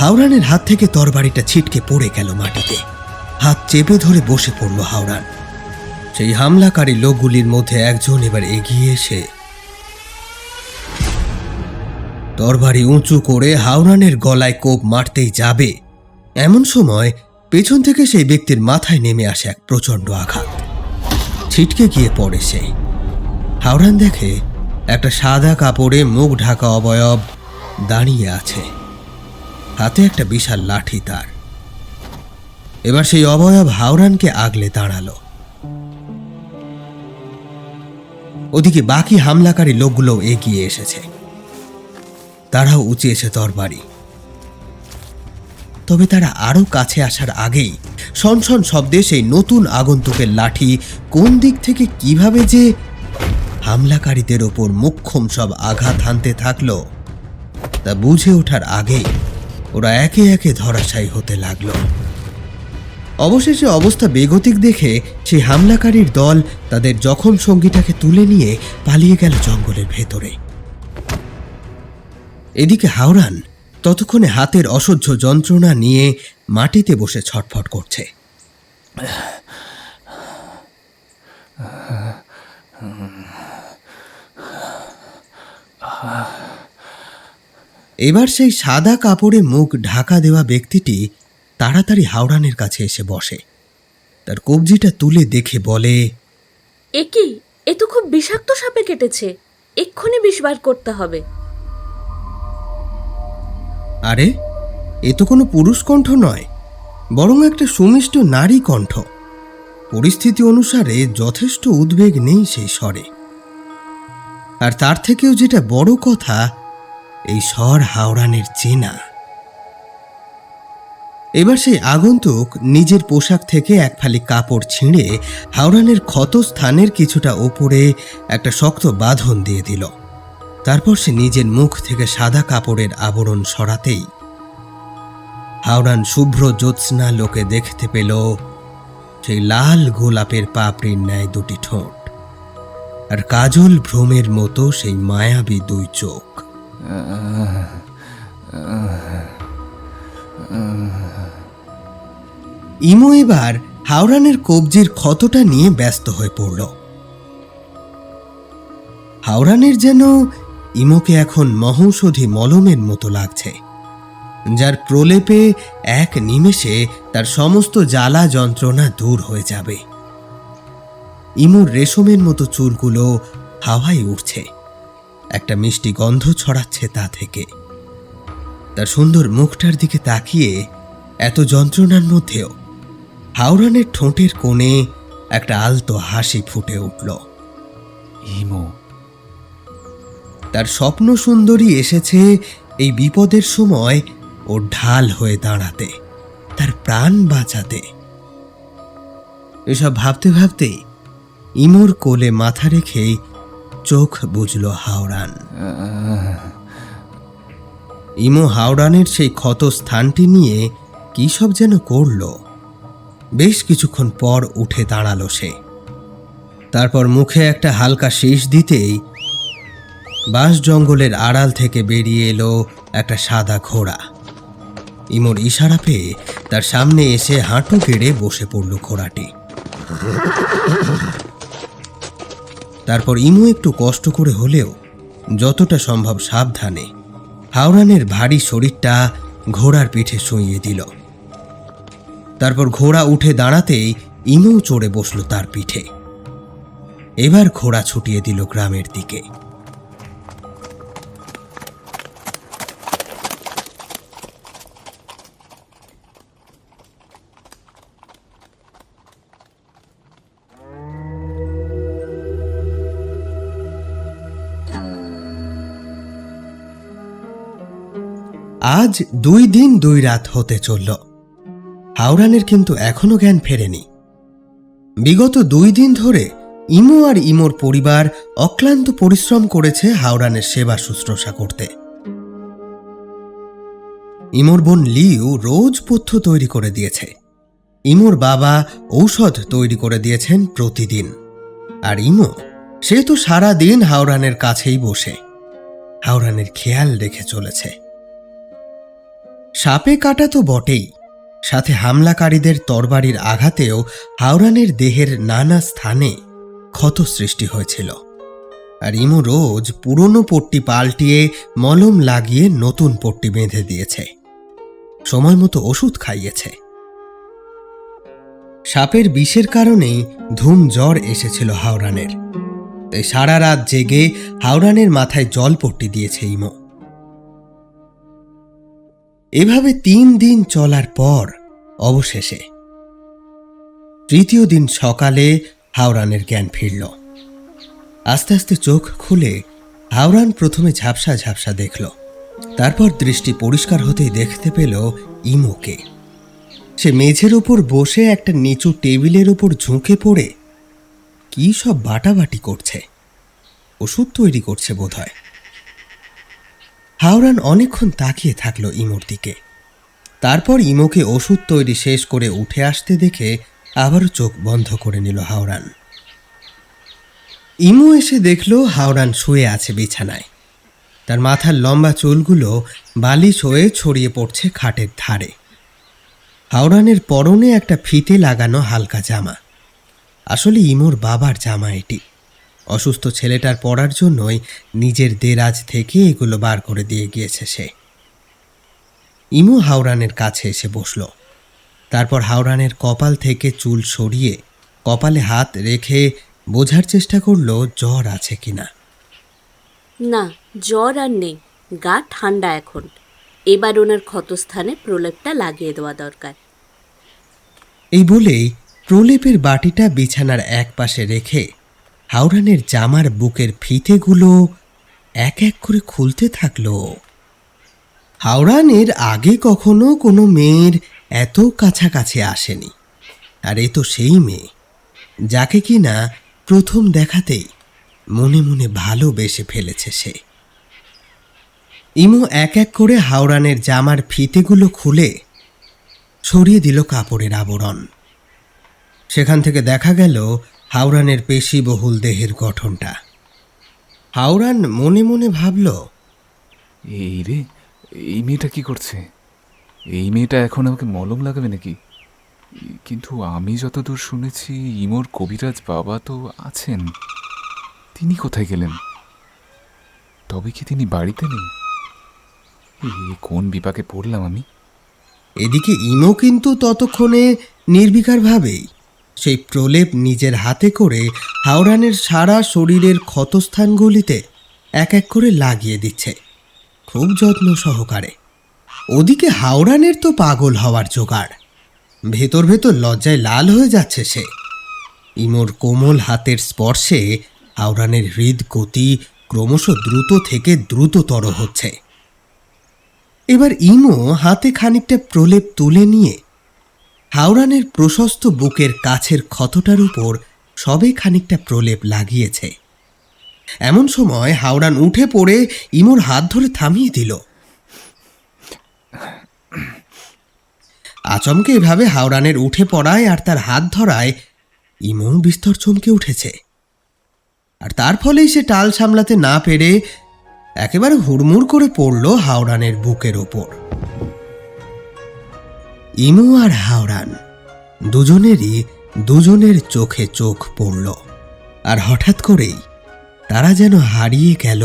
হাওড়ানের হাত থেকে তরবারিটা ছিটকে পড়ে গেল মাটিতে। হাত চেপে ধরে বসে পড়ল হাওড়ান। সেই হামলাকারী লোকগুলির মধ্যে একজন এবার এগিয়ে এসে তরবারি উঁচু করে হাওড়ানের গলায় কোপ মারতেই যাবে, এমন সময় পেছন থেকে সেই ব্যক্তির মাথায় নেমে আসে এক প্রচণ্ড আঘাত। ছিটকে গিয়ে পড়ে সে। হাওড়ান দেখে একটা সাদা কাপড়ে মুখ ঢাকা অবয়ব দাঁড়িয়ে আছে, হাতে একটা বিশাল লাঠি তার। এবার সেই অবয়ব হাওড়ানকে আগলে দাঁড়ালো। ওদিকে বাকি হামলাকারী লোকগুলো এগিয়ে এসেছে। তারাও উঁচিয়েছে তরবারি। তবে তারা আরো কাছে আসার আগেই সনসন শব্দে সেই নতুন আগন্তুকের লাঠি কোন দিক থেকে কিভাবে যে হামলাকারীদের ওপর মোক্ষম সব আঘাত হানতে থাকলো তা বুঝে ওঠার আগেই ওরা একে একে ধরাশায়ী হতে লাগলো। অবশেষে অবস্থা বেগতিক দেখে সেই হামলাকারীর দল তাদের জখম সঙ্গীটাকে তুলে নিয়ে পালিয়ে গেল জঙ্গলের ভেতরে। এদিকে হাওড়ান ততক্ষণে হাতের অসহ্য যন্ত্রণা নিয়ে মাটিতে বসে ছটফট করছে। এবার সেই সাদা কাপড়ে মুখ ঢাকা দেওয়া ব্যক্তিটি তাড়াতাড়ি হাওড়ানের কাছে এসে বসে। তার কবজিটা তুলে দেখে বলে, এ কি? এ তো খুব বিষাক্ত সাপে কেটেছে, এক্ষুনি বিষ বার করতে হবে। আরে, এ তো কোনো পুরুষ কণ্ঠ নয়, বরং একটা সুমিষ্ট নারী কণ্ঠ। পরিস্থিতি অনুসারে যথেষ্ট উদ্বেগ নেই সেই স্বরে। আর তার থেকেও যেটা বড় কথা, এই স্বর হাওড়ানের চেনা। এবার সেই আগন্তুক নিজের পোশাক থেকে এক ফালি কাপড় ছিঁড়ে হাওড়ানের ক্ষত স্থানের কিছুটা ওপরে একটা শক্ত বাঁধন দিয়ে দিল। তারপর সে নিজের মুখ থেকে সাদা কাপড়ের আবরণ সরাতেই হাওড়ান শুভ্র জ্যোৎস্না লোকে দেখতে পেল সেই লাল গোলাপের পাপড়ির ন্যায় দুটি ঠোঁট আর কাজল ভ্রমের মতো সেই মায়াবী 2 চোখ। ইমো এবার হাওড়ানের কবজির ক্ষতটা নিয়ে ব্যস্ত হয়ে পড়ল। হাওড়ানের যেন ইমোকে এখন মহৌষধি মলমের মতো লাগছে, যার প্রলেপে এক নিমেষে তার সমস্ত জ্বালা যন্ত্রণা দূর হয়ে যাবে। ইমোর রেশমের মতো চুলগুলো হাওয়ায় উঠছে, একটা মিষ্টি গন্ধ ছড়াচ্ছে তা থেকে। তার সুন্দর মুখটার দিকে তাকিয়ে এত যন্ত্রণার মধ্যেও হাওড়ানের ঠোঁটের কোণে একটা আলতো হাসি ফুটে উঠল। ইমো, তার স্বপ্ন সুন্দরী এসেছে এই বিপদের সময় ওর ঢাল হয়ে দাঁড়াতে, তার প্রাণ বাঁচাতে। এসব ভাবতে ভাবতেই ইমোর কোলে মাথা রেখেই চোখ বুঝল হাওড়ান। ইমো হাওড়ানের সেই ক্ষত স্থানটি নিয়ে কী সব যেন করল। বেশ কিছুক্ষণ পর উঠে দাঁড়ালো সে। তারপর মুখে একটা হালকা শীষ দিতেই বাঁশ জঙ্গলের আড়াল থেকে বেরিয়ে এলো একটা সাদা ঘোড়া। ইমোর ইশারা পেয়ে তার সামনে এসে হাঁটু গেড়ে বসে পড়ল ঘোড়াটি। তারপর ইমো একটু কষ্ট করে হলেও যতটা সম্ভব সাবধানে হাওড়ানের ভারী শরীরটা ঘোড়ার পিঠে শুইয়ে দিল। তারপর ঘোড়া উঠে দাঁড়াতেই ইমো চড়ে বসল তার পিঠে। এবার ঘোড়া ছুটিয়ে দিল গ্রামের দিকে। আজ 2 দিন 2 রাত হতে চলল। হাওড়ানের কিন্তু এখনো জ্ঞান ফেরেনি। বিগত 2 দিন ধরে ইমো আর ইমোর পরিবার অক্লান্ত পরিশ্রম করেছে হাওড়ানের সেবা শুশ্রূষা করতে। ইমোর বোন লিউ রোজ পথ্য তৈরি করে দিয়েছে। ইমোর বাবা ঔষধ তৈরি করে দিয়েছেন প্রতিদিন। আর ইমো সে তো সারা দিন হাওড়ানের কাছেই বসে হাওড়ানের খেয়াল রেখে চলেছে। সাপে কাটা তো বটেই, সাথে হামলাকারীদের তরবারির আঘাতেও হাওড়ানের দেহের নানা স্থানে ক্ষত সৃষ্টি হয়েছিল। আর ইমো রোজ পুরনো পট্টি পাল্টিয়ে মলম লাগিয়ে নতুন পট্টি বেঁধে দিয়েছে, সময় মতো ওষুধ খাইয়েছে। সাপের বিষের কারণেই ধুম জ্বর এসেছিল হাওড়ানের, তাই সারা রাত জেগে হাওড়ানের মাথায় জল পট্টি দিয়েছে ইমো। এভাবে 3 দিন চলার পর অবশেষে 3য় দিন সকালে হাওড়ানের জ্ঞান ফিরল। আস্তে আস্তে চোখ খুলে হাওড়ান প্রথমে ঝাপসা ঝাপসা দেখল। তারপর দৃষ্টি পরিষ্কার হতেই দেখতে পেল ইমোকে। সে মেঝের ওপর বসে একটা নিচু টেবিলের ওপর ঝুঁকে পড়ে কি সব বাটাবাটি করছে, ওষুধ তৈরি করছে বোধহয়। হাওড়ান অনেকক্ষণ তাকিয়ে থাকলো ইমোর দিকে। তারপর ইমোকে ওষুধ তৈরি শেষ করে উঠে আসতে দেখে আবারও চোখ বন্ধ করে নিল হাওড়ান। ইমো এসে দেখল হাওড়ান শুয়ে আছে বিছানায়। তার মাথার লম্বা চুলগুলো বালিশ হয়ে ছড়িয়ে পড়ছে খাটের ধারে। হাওড়ানের পরনে একটা ফিতে লাগানো হালকা জামা। আসলে ইমোর বাবার জামা এটি। অসুস্থ ছেলেটার পরার জন্যই নিজের দেরাজ থেকে এগুলো বার করে দিয়ে গিয়েছে সে। ইমো হাওড়ানের কাছে এসে বসল। তারপর হাওড়ানের কপাল থেকে চুল সরিয়ে কপালে হাত রেখে বোঝার চেষ্টা করল জ্বর আছে কিনা। না, জ্বর আর নেই, গা ঠান্ডা এখন। এবার ওনার ক্ষতস্থানে প্রলেপটা লাগিয়ে দেওয়া দরকার। এই বলেই প্রলেপের বাটিটা বিছানার এক পাশে রেখে হাওড়ানের জামার বুকের ফিতেগুলো এক এক করে খুলতে থাকলো। হাওড়ানের আগে কখনো কোনো মেয়ের এত কাছাকাছি আসেনি। আর এ তো সেই মেয়ে যাকে কিনা প্রথম দেখাতেই মনে মনে ভালোবেসে ফেলেছে সে। ইমো এক এক করে হাওড়ানের জামার ফিতেগুলো খুলে সরিয়ে দিল কাপড়ের আবরণ। সেখান থেকে দেখা গেল হাওড়ানের পেশিবহুল দেহের গঠনটা। হাওড়ান মনে মনে ভাবল, এই রে, এই মেয়েটা কি করছে? এই মেয়েটা এখন আমাকে মলম লাগাবে নাকি? কিন্তু আমি যতদূর শুনেছি ইমোর কবিরাজ বাবা তো আছেন, তিনি কোথায় গেলেন? তবে কি তিনি বাড়িতে নেই? কোন বিপাকে পড়লাম আমি? এদিকে ইমো কিন্তু ততক্ষণে নির্বিকারভাবেই সেই প্রলেপ নিজের হাতে করে হাওড়ানের সারা শরীরের ক্ষতস্থানগুলিতে এক এক করে লাগিয়ে দিচ্ছে, খুব যত্ন সহকারে। ওদিকে হাওড়ানের তো পাগল হওয়ার জোগাড়। ভেতর ভেতর লজ্জায় লাল হয়ে যাচ্ছে সে। ইমোর কোমল হাতের স্পর্শে হাওড়ানের হৃদগতি ক্রমশ দ্রুত থেকে দ্রুততর হচ্ছে। এবার ইমো হাতে খানিকটা প্রলেপ তুলে নিয়ে হাওরানের প্রশস্ত বুকের কাছের ক্ষতটার উপর সবে খানিকটা প্রলেপ লাগিয়েছে। এমন সময় হাওরান উঠে পড়ে ইমোর হাত ধরে থামিয়ে দিল। আচমকে এভাবে হাওরানের উঠে পড়ায় আর তার হাত ধরায় ইমো বিস্তর চমকে উঠেছে। আর তার ফলেই সে টাল সামলাতে না পেরে একেবারে হুড়মুড় করে পড়ল হাওরানের বুকের ওপর। ইমো আর হাওরান দুজনেরই দুজনের চোখে চোখ পড়ল, আর হঠাৎ করেই তারা যেন হারিয়ে গেল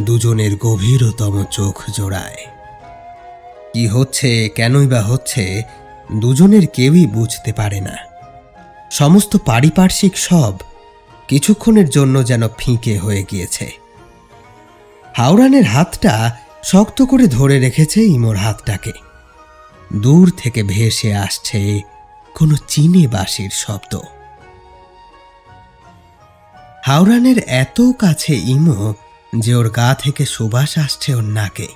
দুজনের গভীরতম চোখ জোড়ায়। কি হচ্ছে, কেনই বা হচ্ছে, দুজনের কেউই বুঝতে পারে না। সমস্ত পারিপার্শ্বিক সব কিছুক্ষণের জন্য যেন ফিকে হয়ে গিয়েছে। হাওরানের হাতটা শক্ত করে ধরে রেখেছে ইমোর হাতটাকে। দূর থেকে ভেসে আসছে কোনো চীনে বাঁশির শব্দ। হাওরানের এত কাছে ইমো যে ওর গা থেকে সুবাস আসছে ওর নাকে।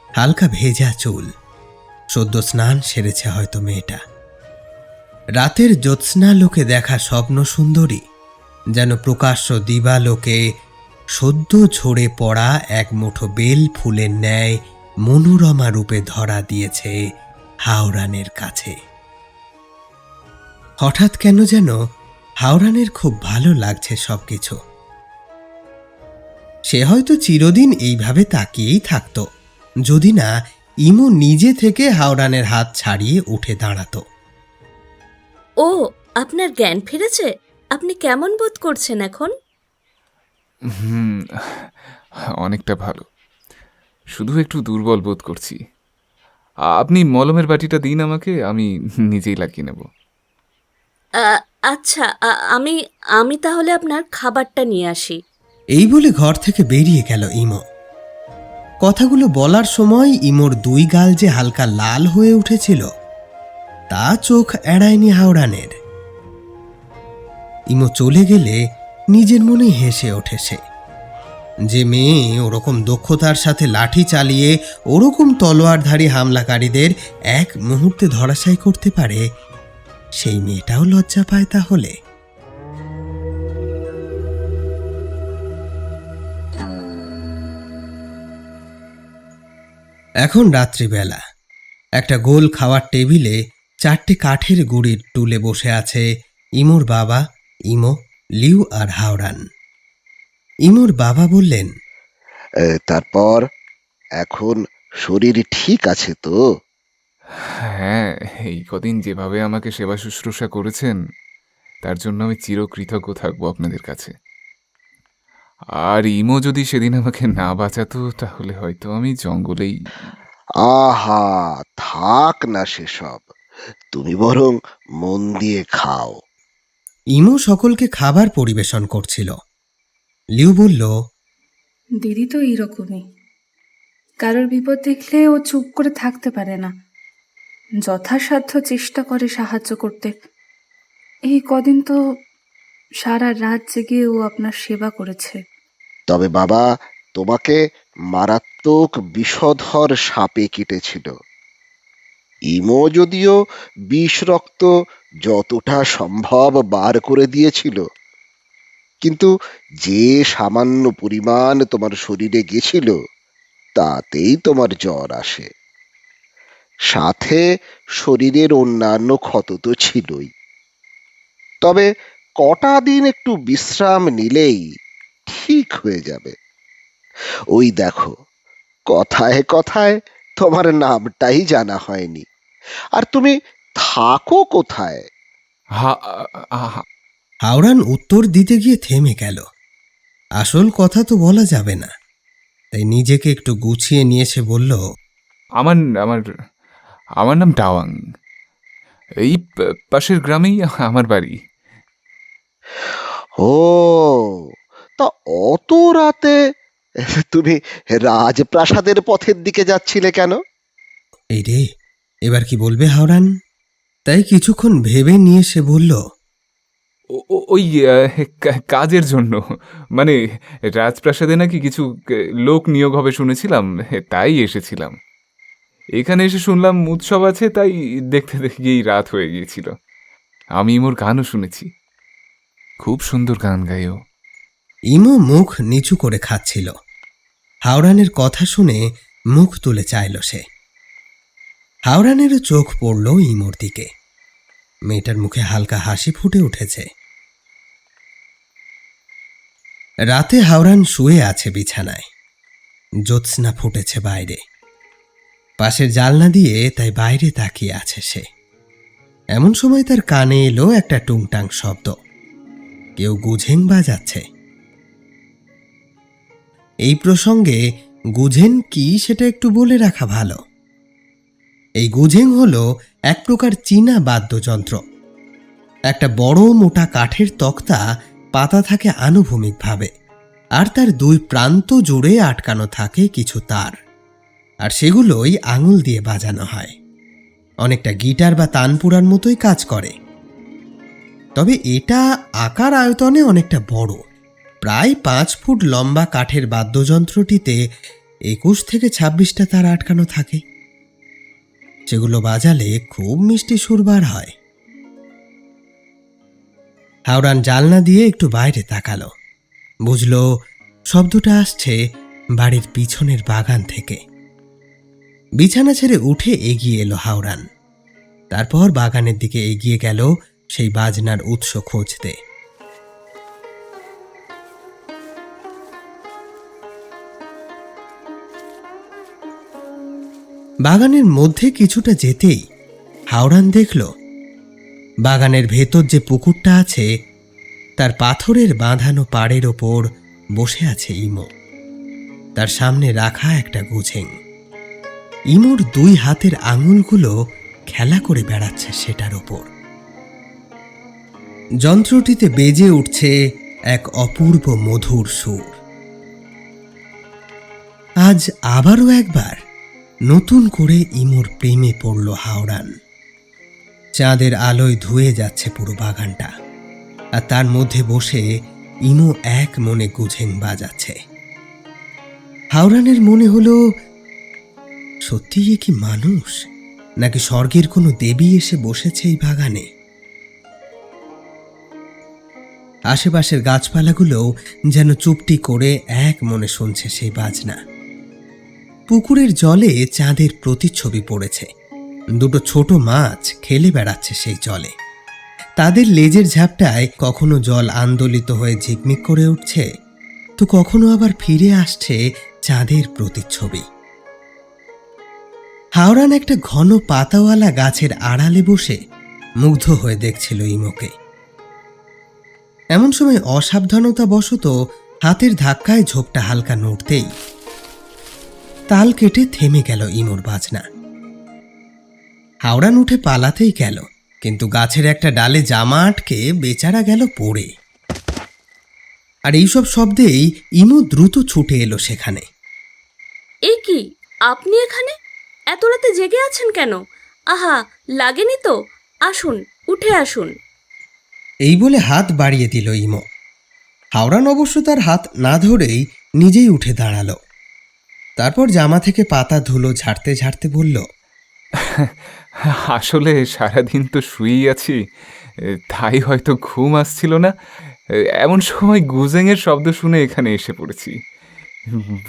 হালকা ভেজা চুল, সদ্য স্নান সেরেছে হয়তো মেয়েটা। রাতের জ্যোৎস্না লোকে দেখা স্বপ্ন সুন্দরী যেন প্রকাশ্য দিবালোকে সদ্য ঝরে পড়া এক মুঠো বেল ফুলের ন্যায় মনোরমা রূপে ধরা দিয়েছে হাওরানের কাছে। হঠাৎ কেন যেন হাওরানের খুব ভালো লাগছে সবকিছু। সে হয়তো চিরদিন এইভাবে তাকিয়েই থাকত যদি না ইমো নিজে থেকে হাওরানের হাত ছাড়িয়ে উঠে দাঁড়াতো। ও, আপনার জ্ঞান ফিরেছে? আপনি কেমন বোধ করছেন এখন? অনেকটা ভালো, শুধু একটু দুর্বল বোধ করছি। আপনি মলমের বাটিটা দিন আমাকে, আমি নিজেই লাগিয়ে নেব। আচ্ছা, আমি আমি তাহলে আপনার খাবারটা নিয়ে আসি। এই বলে ঘর থেকে বেরিয়ে গেল ইমো। কথাগুলো বলার সময় ইমোর দুই গাল যে হালকা লাল হয়ে উঠেছিল তা চোখ এড়ায়নি হাওরানের। ইমো চলে গেলে নিজের মনে হেসে ওঠে সে। যে মেয়ে ওরকম দক্ষতার সাথে লাঠি চালিয়ে ওরকম তলোয়ারধারী হামলাকারীদের এক মুহূর্তে ধরাশায়ী করতে পারে, সেই মেয়েটাও লজ্জা পায় তাহলে। এখন রাত্রিবেলা একটা গোল খাওয়ার টেবিলে 4টে কাঠের গুঁড়ির টুলে বসে আছে ইমোর বাবা, ইমো, লিউ আর হাওরান। ইমোর বাবা বললেন, তারপর এখন শরীর ঠিক আছে তো? হ্যাঁ, এই কদিন যেভাবে আমাকে সেবা শুশ্রূষা করেছেন তার জন্য আমি চিরকৃতজ্ঞ থাকবো আপনাদের কাছে। আর ইমো যদি সেদিন আমাকে না বাঁচাতো তাহলে হয়তো আমি জঙ্গলেই। আহা, থাক না সেসব, তুমি বরং মন দিয়ে খাও। ইমো সকলকে খাবার পরিবেশন করছিল। লিউ বলল, দিদি তো এইরকমই, কারোর বিপদ দেখলে ও চুপ করে থাকতে পারে না, যথাসাধ্য চেষ্টা করে সাহায্য করতে। এই কদিন তো সারা রাত জেগে ও আপনার সেবা করেছে। তবে বাবা, তোমাকে মারাত্মক বিষধর সাপে কেটেছিল। ইমো যদিও বিষ রক্ত যতটা সম্ভব বার করে দিয়েছিল, কিন্তু যে সামান্য পরিমাণ তোমার শরীরে গেছিল তাতেই তোমার জ্বর আসে। সাথে শরীরের অন্যান্য ক্ষত তো ছিলই। তবে কটা দিন একটু বিশ্রাম নিলেই ঠিক হয়ে যাবে। ওই দেখো, কথায় কথায় তোমার নামটাই জানা হয়নি, আর তুমি থাকো কোথায়? হাওরান উত্তর দিতে গিয়ে থেমে গেল। আসল কথা তো বলা যাবে না, তাই নিজেকে একটু গুছিয়ে নিয়ে সে বলল, আমার আমার আমার নাম ডাওয়াং। এই পাশের গ্রামেই আমার বাড়ি। ও, তা অত রাতে তুমি রাজপ্রাসাদের পথের দিকে যাচ্ছিলে কেন? এই রে, এবার কি বলবে হাওরান? তাই কিছুক্ষণ ভেবে নিয়ে সে বলল, ওই কাজের জন্য, মানে রাজপ্রাসাদে নাকি কিছু লোক নিয়োগ হবে শুনেছিলাম, তাই এসেছিলাম। এখানে এসে শুনলাম উৎসব আছে, তাই দেখতে দেখেই রাত হয়ে গিয়েছিল। আমি ইমোর গানও শুনেছি, খুব সুন্দর গান গায়ও। ইমো মুখ নিচু করে খাচ্ছিল। হাওড়ানের কথা শুনে মুখ তুলে চাইল সে। হাওড়ানেরও চোখ পড়ল ইমোর দিকে। মেয়েটার মুখে হালকা হাসি ফুটে উঠেছে। রাতে হাওড়ান শুয়ে আছে বিছানায়। জ্যোৎস্না ফুটেছে বাইরে। পাশের জালনা দিয়ে তাই বাইরে তাকিয়ে আছে সে। এমন সময় তার কানে এলো একটা টুংটাং শব্দ। কেউ গুঝেং বাজাচ্ছে। এই প্রসঙ্গে গুঝেন কি সেটা একটু বলে রাখা ভালো। এই গুঝেং হলো এক প্রকার চীনা বাদ্যযন্ত্র। একটা বড় মোটা কাঠের তক্তা পাতা থাকে আনুভূমিকভাবে, আর তার দুই প্রান্ত জুড়ে আটকানো থাকে কিছু তার, আর সেগুলোই আঙুল দিয়ে বাজানো হয়। অনেকটা গিটার বা তানপুরার মতোই কাজ করে, তবে এটা আকার আয়তনে অনেকটা বড়। প্রায় 5 ফুট লম্বা কাঠের বাদ্যযন্ত্রটিতে 21 থেকে 26টা তার আটকানো থাকে। সেগুলো বাজালে খুব মিষ্টি সুর বার হয়। হাওড়ান জালনা দিয়ে একটু বাইরে তাকালো। বুঝল শব্দটা আসছে বাড়ির পিছনের বাগান থেকে। বিছানা ছেড়ে উঠে এগিয়ে এলো হাওড়ান। তারপর বাগানের দিকে এগিয়ে গেল সেই বাজনার উৎস খুঁজতে। বাগানের মধ্যে কিছুটা যেতেই হাওড়ান দেখল বাগানের ভেতর যে পুকুরটা আছে তার পাথরের বাঁধানো পাড়ের ওপর বসে আছে ইমো। তার সামনে রাখা একটা গুঝেং। ইমোর 2 হাতের আঙুলগুলো খেলা করে বেড়াচ্ছে সেটার ওপর। যন্ত্রটিতে বেজে উঠছে এক অপূর্ব মধুর সুর। আজ আবারও একবার নতুন করে ইমোর প্রেমে পড়ল হাওড়ান। চাঁদের আলোয় ধুয়ে যাচ্ছে পুরো বাগানটা, আর তার মধ্যে বসে ইমো এক মনে গুঝেং বাজাচ্ছে। হাওড়ানের মনে হলো, সত্যি এ কি মানুষ, নাকি স্বর্গের কোনো দেবী এসে বসেছে এই বাগানে? আশেপাশের গাছপালাগুলোও যেন চুপটি করে এক মনে শুনছে সেই বাজনা। পুকুরের জলে চাঁদের প্রতিচ্ছবি পড়েছে। 2 ছোট মাছ খেলে বেড়াচ্ছে সেই জলে। তাদের লেজের ঝাপটায় কখনো জল আন্দোলিত হয়ে ঝিকমিক করে উঠছে, তো কখনো আবার ফিরে আসছে চাঁদের প্রতিচ্ছবি। হাওড়ান একটা ঘন পাতাওয়ালা গাছের আড়ালে বসে মুগ্ধ হয়ে দেখছিল ইমোকে। এমন সময় অসাবধানতাবশত হাতের ধাক্কায় ঝোপটা হালকা নড়তেই তাল কেটে থেমে গেল ইমোর বাজনা। হাওড়ান উঠে পালাতেই গেল, কিন্তু গাছের একটা ডালে জামা আটকে বেচারা গেল পড়ে। আর এইসব শব্দেই ইমো দ্রুত ছুটে এলো সেখানে। এ কি, আপনি এখানে এত রাতে জেগে আছেন কেন? আহা, লাগেনি তো? আসুন, উঠে আসুন। এই বলে হাত বাড়িয়ে দিল ইমো। হাওড়ান অবশ্য তার হাত না ধরেই নিজেই উঠে দাঁড়ালো। তারপর জামা থেকে পাতা ধুলো ঝাড়তে ঝাড়তে বলল, আসলে সারাদিন তো শুয়েই আছি, তাই হয়তো ঘুম আসছিল না। এমন সময় গুজেংয়ের শব্দ শুনে এখানে এসে পড়েছি।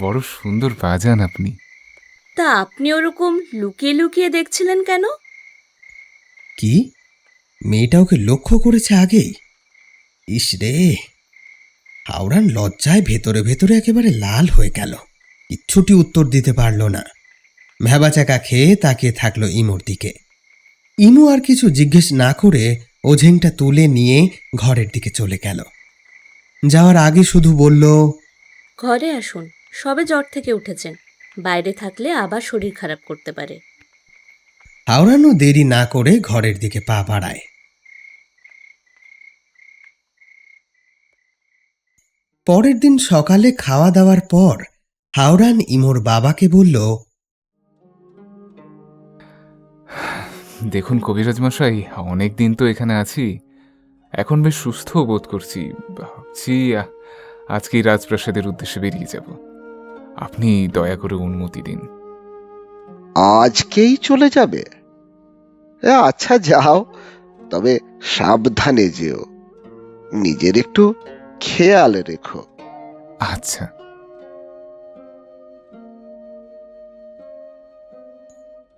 বড় সুন্দর বাজান আপনি। তা আপনি ওরকম লুকিয়ে লুকিয়ে দেখছিলেন কেন? কি, মেয়েটা ওকে লক্ষ্য করেছে আগেই? ইস রে! হাওড়ান লজ্জায় ভেতরে ভেতরে একেবারে লাল হয়ে গেল। কিচ্ছুটি উত্তর দিতে পারল না। ভ্যাবাচাকা খেয়ে তাকিয়ে থাকলো ইমোর দিকে। ইমো আর কিছু জিজ্ঞেস না করে ওঝেংটা তুলে নিয়ে ঘরের দিকে চলে গেল। যাওয়ার আগে শুধু বলল, ঘরে আসুন, সবে জ্বর থেকে উঠেছেন, বাইরে থাকলে আবার শরীর খারাপ করতে পারে। হাওড়ানও দেরি না করে ঘরের দিকে পা বাড়ায়। পরের দিন সকালে খাওয়া দাওয়ার পর হাওড়ান ইমোর বাবাকে বলল, দেখুন কবিরাজ মশাই, অনেক দিন তো এখানে আছি, এখন বেশ সুস্থ বোধ করছি। ভাবছি আজকেই রাজপ্রাসাদের উদ্দেশ্যে বেরিয়ে যাব। আপনি দয়া করে অনুমতি দিন। আজকেই চলে যাবে? আচ্ছা যাও, তবে সাবধানে যেও, নিজের একটু খেয়াল রেখো। আচ্ছা।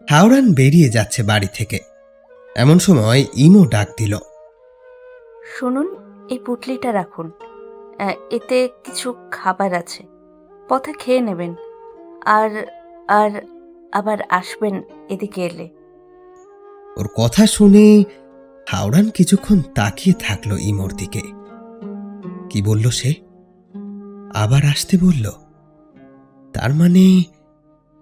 হাওড়ান বেরিয়ে যাচ্ছে বাড়ি থেকে। এমন সময় ইমো ডাক দিল। শুনুন, এই পুটলিটা রাখুন, এতে কিছু খাবার আছে, পথে খেয়ে নেবেন। আর আর আবার আসবেন এদিকে এলে। ওর কথা শুনে হাওড়ান কিছুক্ষণ তাকিয়ে থাকলো ইমোর দিকে। কি বলল সে? আবার আসতে বলল? তার মানে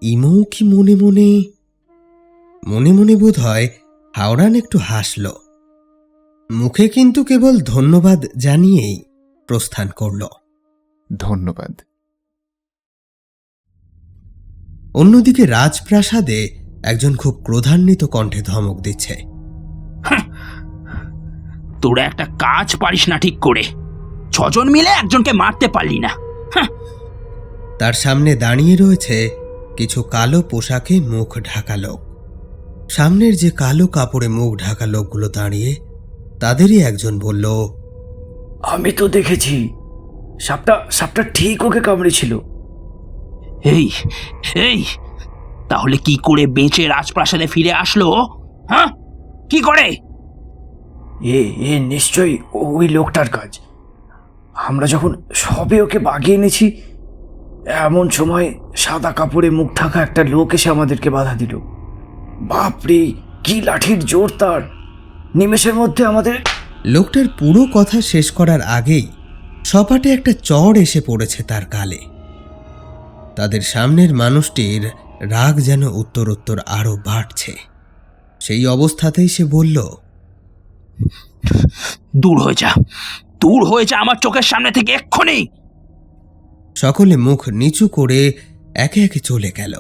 ইমো কি মনে মনে মনে বোধ হয় হাওড়ান একটু হাসল, মুখে কিন্তু কেবল ধন্যবাদ জানিয়েই প্রস্থান করল। ধন্যবাদ। অন্যদিকে রাজপ্রাসাদে একজন খুব ক্রোধান্বিত কণ্ঠে ধমক দিচ্ছে। তোরা একটা কাজ পারিস না ঠিক করে, 6 জন মিলে একজনকে মারতে পারলি না। তার সামনে দাঁড়িয়ে রয়েছে কিছু কালো পোশাকে মুখ ঢাকা লোক। সামনের যে কালো কাপড়ে মুখ ঢাকা লোকগুলো দাঁড়িয়ে, তাদেরই একজন বলল, আমি তো দেখেছি, সাপটা ঠিক ওকে কামড়েছিল। এই এই তাহলে কি করে বেঁচে রাজপ্রাসাদে ফিরে আসলো? হ্যাঁ, কি করে? এ নিশ্চয়ই ওই লোকটার কাজ। আমরা যখন সবে ওকে বাগিয়ে এনেছি, এমন সময় সাদা কাপড়ে মুখ ঢাকা একটা লোক এসে আমাদেরকে বাধা দিল। বাপরে, কি লাঠির জোর তার! নিমেষের মধ্যে আমাদের... লোকটার পুরো কথা শেষ করার আগেই সপাটে একটা চড় এসে পড়েছে তার গালে। তাদের সামনের মানুষটির রাগ যেন উত্তরোত্তর আরো বাড়ছে। সেই অবস্থাতেই সে বলল, দূর হয়ে যা আমার চোখের সামনে থেকে এক্ষুনি। সকলে মুখ নিচু করে একে একে চলে গেল।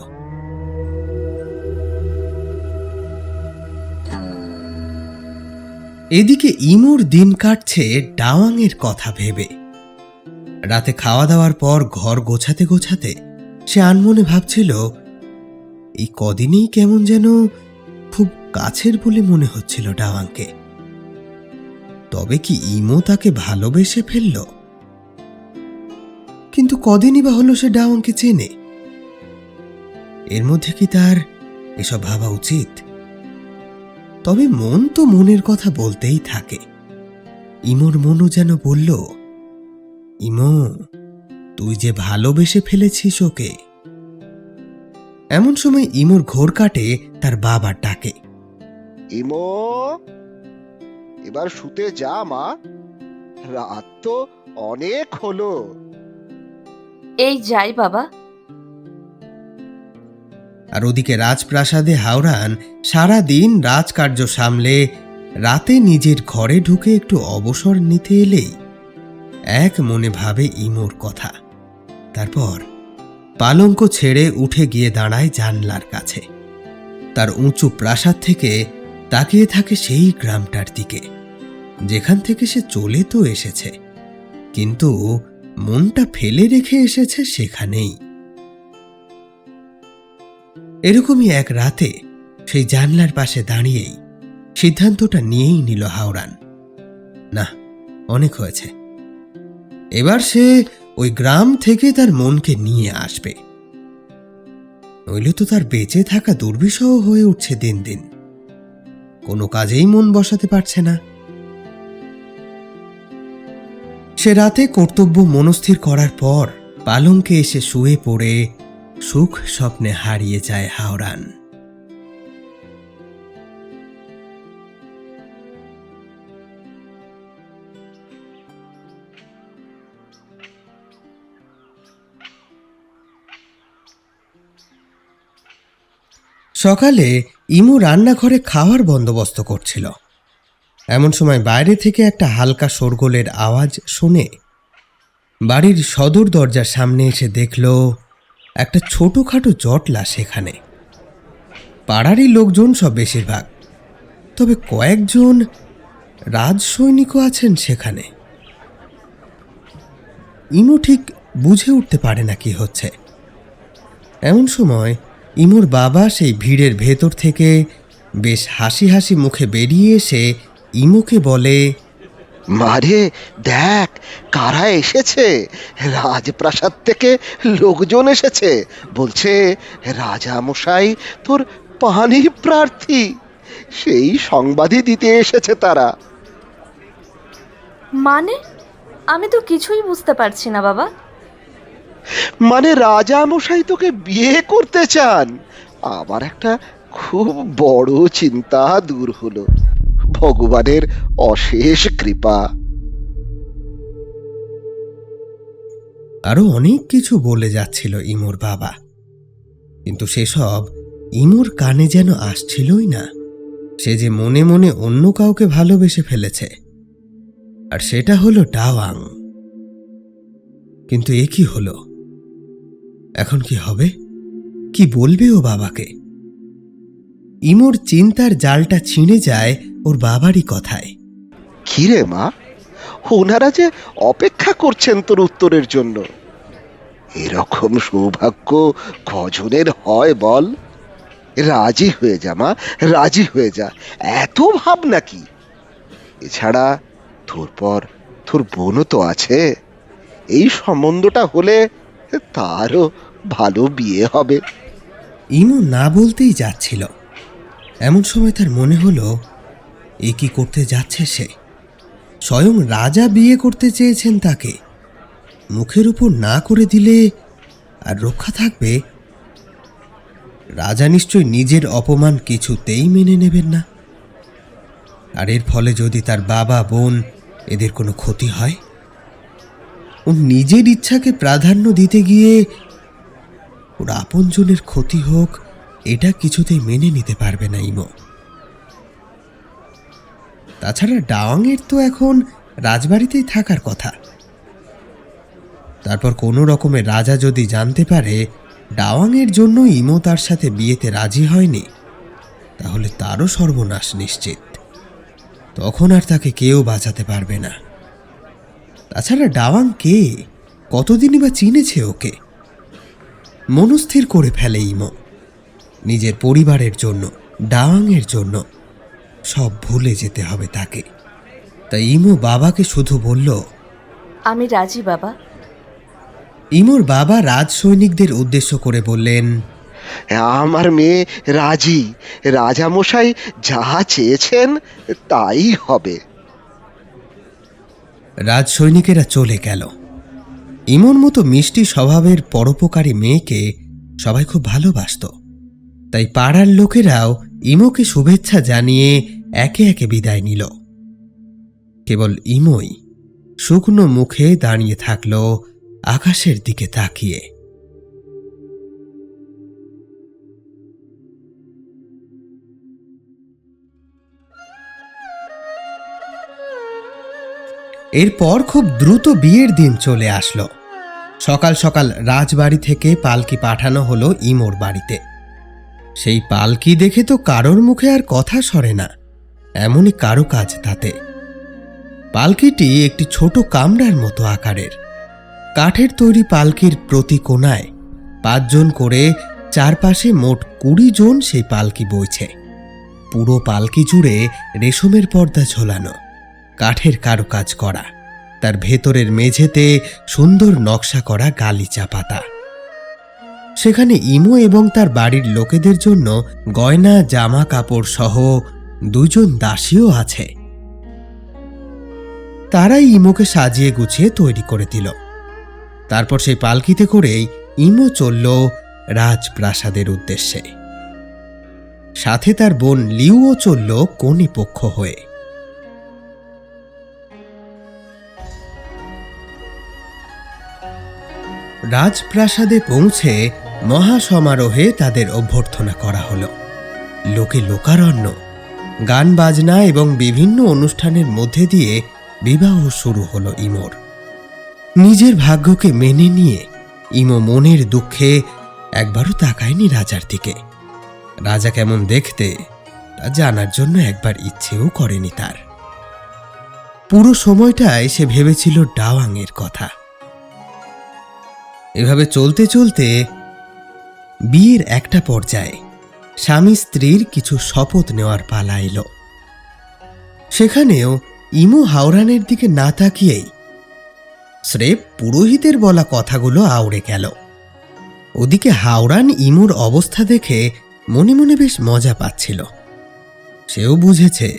এদিকে ইমোর দিন কাটছে ডাওয়াংয়ের কথা ভেবে। রাতে খাওয়া দাওয়ার পর ঘর গোছাতে গোছাতে সে আনমনে ভাবছিল, এই কদিনেই কেমন যেন খুব কাছের বলে মনে হচ্ছিল ডাওয়াংকে। তবে কি ইমো তাকে ভালোবেসে ফেলল? কিন্তু কদিনই বা হলো সে ডাওয়াংকে চেনে। এর মধ্যে কি তার এসব ভাবা উচিত? তবে মন তো মনের কথা বলতেই থাকে। ইমোর মনও যেন বলল, ইমো, তুই যে ভালোবেসে ফেলেছিস ওকে। এমন সময় ইমোর ঘোর কাটে তার বাবার ডাকে। ইমো, এবার শুতে যা মা, রাত তো অনেক হলো। এই যাই বাবা। আর ওদিকে রাজপ্রাসাদে হাওড়ান সারাদিন রাজকার্য সামলে রাতে নিজের ঘরে ঢুকে একটু অবসর নিতে এলেই এক মনে ভাবে ইমোর কথা। তারপর পালঙ্ক ছেড়ে উঠে গিয়ে দাঁড়ায় জানলার কাছে। তার উঁচু প্রাসাদ থেকে তাকিয়ে থাকে সেই গ্রামটার দিকে, যেখান থেকে সে চলে তো এসেছে, কিন্তু মনটা ফেলে রেখে এসেছে সেখানেই। এরকমই এক রাতে সেই জানলার পাশে দাঁড়িয়েই সিদ্ধান্তটা নিয়েই নিল হাওড়ান, না, অনেক হয়েছে। এবার সে ওই গ্রাম থেকে তার মনকে নিয়ে আসবে, নইলে তো তার বেঁচে থাকা দুর্বিষহ হয়ে উঠছে দিন দিন। কোনো কাজেই মন বসাতে পারছে না। সে রাতে কর্তব্য মনস্থির করার পর পালঙ্কে এসে শুয়ে পড়ে সুখ স্বপ্নে হারিয়ে যায় হাওড়ান। সকালে ইমু রান্নাঘরে খাওয়ার বন্দোবস্ত করছিল। এমন সময় বাইরে থেকে একটা হালকা শোরগোলের আওয়াজ শুনে বাড়ির সদর দরজার সামনে এসে দেখল একটা ছোটখাটো জটলা সেখানে। পাড়ারই লোকজন সব বেশিরভাগ, তবে কয়েকজন রাজসৈনিকও আছেন সেখানে। ইমু ঠিক বুঝে উঠতে পারে না কি হচ্ছে। এমন সময় ইমোর বাবা সেই ভিড়ের ভেতর থেকে বেশ হাসি হাসি মুখে বেরিয়ে এসে ইমোকে বলে, মারে দেখ কারা এসেছে, রাজপ্রাসাদ থেকে লোকজন এসেছে, বলছে রাজা মশাই তোর পানি প্রার্থী, সেই সংবাদই দিতে এসেছে তারা। মানে আমি তো কিছুই বুঝতে পারছি না বাবা। মানে রাজা মশাই তোকে বিয়ে করতে চান। আমার একটা খুব বড় চিন্তা দূর হলো, ভগবানের অশেষ কৃপা। আরো অনেক কিছু বলে যাচ্ছিল ইমোর বাবা, কিন্তু সেসব ইমোর কানে যেন আসছিলই না। সে যে মনে মনে অন্য কাউকে ভালোবেসে ফেলেছে, আর সেটা হলো ডাওয়াং। কিন্তু এ কি হলো? এখন কি হবে? কি বলবে ও বাবাকে? ইমোর চিন্তার জালটা ছিঁড়ে যায় ওর বাবারই কথায়। কিরে মা, ওনারা যে অপেক্ষা করছেন তোর উত্তরের জন্য। এরকম সৌভাগ্য কজনের হয় বল? রাজি হয়ে যা মা, রাজি হয়ে যা, এত ভাব নাকি? এছাড়া তোর পর তোর বোনও তো আছে, এই সম্বন্ধটা হলে তারও ভালো বিয়ে হবে। ইমো না বলতেই যাচ্ছিল, এমন সময় তার মনে হলো এ কি করতে যাচ্ছে সে? স্বয়ং রাজা বিয়ে করতে চেয়েছেন তাকে, মুখের উপর না করে দিলে আর রক্ষা থাকবে? রাজা নিশ্চয় নিজের অপমান কিছুতেই মেনে নেবেন না। আর এর ফলে যদি তার বাবা বোন এদের কোনো ক্ষতি হয়, ও নিজের ইচ্ছাকে প্রাধান্য দিতে গিয়ে ওর আপনজনের ক্ষতি হোক, এটা কিছুতেই মেনে নিতে পারবে না ইমো। তাছাড়া ডাওয়াংয়ের তো এখন রাজবাড়িতেই থাকার কথা। তারপর কোনো রকমে রাজা যদি জানতে পারে ডাওয়াংয়ের জন্য ইমো তার সাথে বিয়েতে রাজি হয়নি, তাহলে তারও সর্বনাশ নিশ্চিত। তখন আর তাকে কেউ বাঁচাতে পারবে না। তাছাড়া ডাওয়াং কে? কতদিনই বা চিনেছে ওকে? মনস্থির করে ফেলে ইমো, নিজের পরিবারের জন্য, ডাওয়াংয়ের জন্য সব ভুলে যেতে হবে তাকে। তাই ইমো বাবাকে শুধু বলল, আমি রাজি বাবা। ইমোর বাবা রাজ সৈনিকদের উদ্দেশ্য করে বললেন, আমার মেয়ে রাজি, রাজামশাই যা চেয়েছেন তাই হবে। রাজ সৈনিকেরা চলে গেল। ইমোর মতো মিষ্টি স্বভাবের পরোপকারী মেয়েকে সবাই খুব ভালোবাসত, তাই পাড়ার লোকেরাও ইমোকে শুভেচ্ছা জানিয়ে একে একে বিদায় নিল। কেবল ইমোই শুকনো মুখে দাঁড়িয়ে থাকল আকাশের দিকে তাকিয়ে। এরপর খুব দ্রুত বিয়ের দিন চলে আসলো। সকাল সকাল রাজবাড়ি থেকে পালকি পাঠানো হলো ইমোর বাড়িতে। সেই পালকি দেখে তো কারোর মুখে আর কথা সরে না, এমনই কারুকাজ তাতে। পালকিটি একটি ছোট কামরার মতো আকারের। কাঠের তৈরি পালকির প্রতি কোণায় 5 জন করে চারপাশে মোট 20 জন সেই পালকি বইছে। পুরো পালকি জুড়ে রেশমের পর্দা ঝোলানো, কাঠের কারুকাজ করা। তার ভেতরের মেঝেতে সুন্দর নকশা করা গালিচা পাতা। সেখানে ইমো এবং তার বাড়ির লোকেদের জন্য গয়না, জামা কাপড় সহ 2 জন দাসীও আছে। তারাই ইমোকে সাজিয়ে গুছিয়ে তৈরি করে দিল। তারপর সেই পালকিতে করেই ইমো চলল রাজপ্রাসাদের উদ্দেশ্যে। সাথে তার বোন লিউও চলল কনে পক্ষ হয়ে। রাজপ্রাসাদে পৌঁছে মহাসমারোহে তাদের অভ্যর্থনা করা হলো। লোকে লোকারণ্য, গান বাজনা এবং বিভিন্ন অনুষ্ঠানের মধ্যে দিয়ে বিবাহ শুরু হলো ইমোর। নিজের ভাগ্যকে মেনে নিয়ে ইমো মনের দুঃখে একবারও তাকায়নি রাজার দিকে। রাজা কেমন দেখতে তা জানার জন্য একবার ইচ্ছেও করেনি তার। পুরো সময়টায় সে ভেবেছিল ডাওয়াংয়ের কথা। এভাবে চলতে চলতে বিয়ের একটা পর্যায়ে স্বামী স্ত্রীর কিছু শপথ নেওয়ার পালা এলো। সেখানেও ইমু হাওরানের দিকে না তাকিয়েই স্রেফ পুরোহিতের বলা কথাগুলো আউড়ে গেল। ওদিকে হাওরান ইমুর অবস্থা দেখে মনে মনে বেশ মজা পাচ্ছিল। সেও বুঝেছে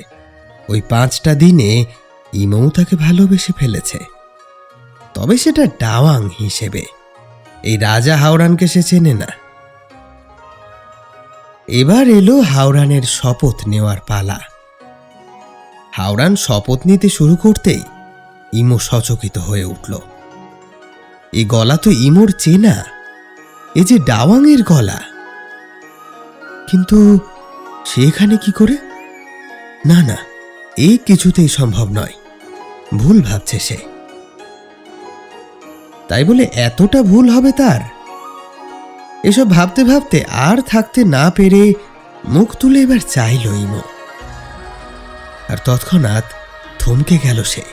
ওই 5টা দিনে ইমু তাকে ভালোবেসে ফেলেছে, তবে সেটা ডাওয়াং হিসেবে। এই রাজা হাওরানকে সে চেনে না। এবার এলো হাওরানের শপথ নেওয়ার পালা। হাওরান শপথ নিতে শুরু করতেই ইমু সচকিত হয়ে উঠল। এই গলা তো ইমুর চেনা, এ যে ডাওয়াংয়ের গলা। কিন্তু সে এখানে কি করে? না না, এ কিছুতেই সম্ভব নয়, ভুল ভাবছে সে। তাই বলে এতটা ভুল হবে তার? এসব ভাবতে ভাবতে আর থাকতে না পেরে মুখ তুলে এবার চাইল ইমো। আর তৎক্ষণাৎ থমকে গেল সে।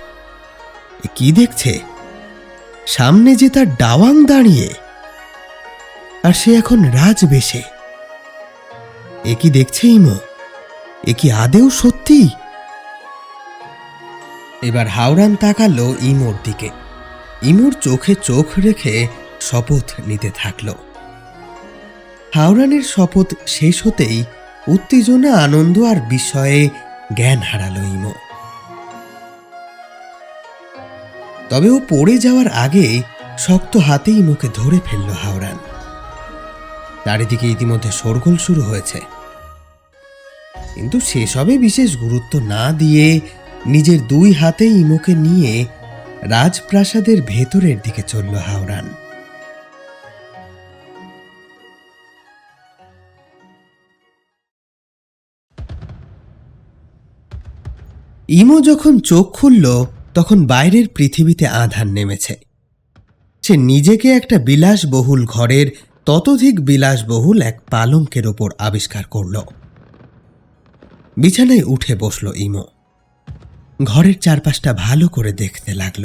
কি দেখছে? সামনে যে তার ডাওয়াং দাঁড়িয়ে, আর সে এখন রাজবেশে। এ কি দেখছে ইমো? এ কি আদেও সত্যি? এবার হাওরান তাকালো ইমোর দিকে। ইমোর চোখে চোখ রেখে শপথ নিতে থাকলো। হাওরানের শপথ শেষ হতেই উত্তেজনা, আনন্দ আর বিস্ময়ে জ্ঞান হারালো ইমো। তবে ও পড়ে যাওয়ার আগে শক্ত হাতে ইমোকে ধরে ফেলল হাওরান। চারিদিকে ইতিমধ্যে শোরগোল শুরু হয়েছে, কিন্তু সেসবে বিশেষ গুরুত্ব না দিয়ে নিজের 2 হাতে ইমোকে নিয়ে রাজপ্রাসাদের ভেতরের দিকে চলল হাওরান। ইমো যখন চোখ খুলল তখন বাইরের পৃথিবীতে আঁধার নেমেছে। সে নিজেকে একটা বিলাসবহুল ঘরের ততোধিক বিলাসবহুল এক পালঙ্কের ওপর আবিষ্কার করল। বিছানায় উঠে বসল ইমো। ঘরের চারপাশটা ভালো করে দেখতে লাগল।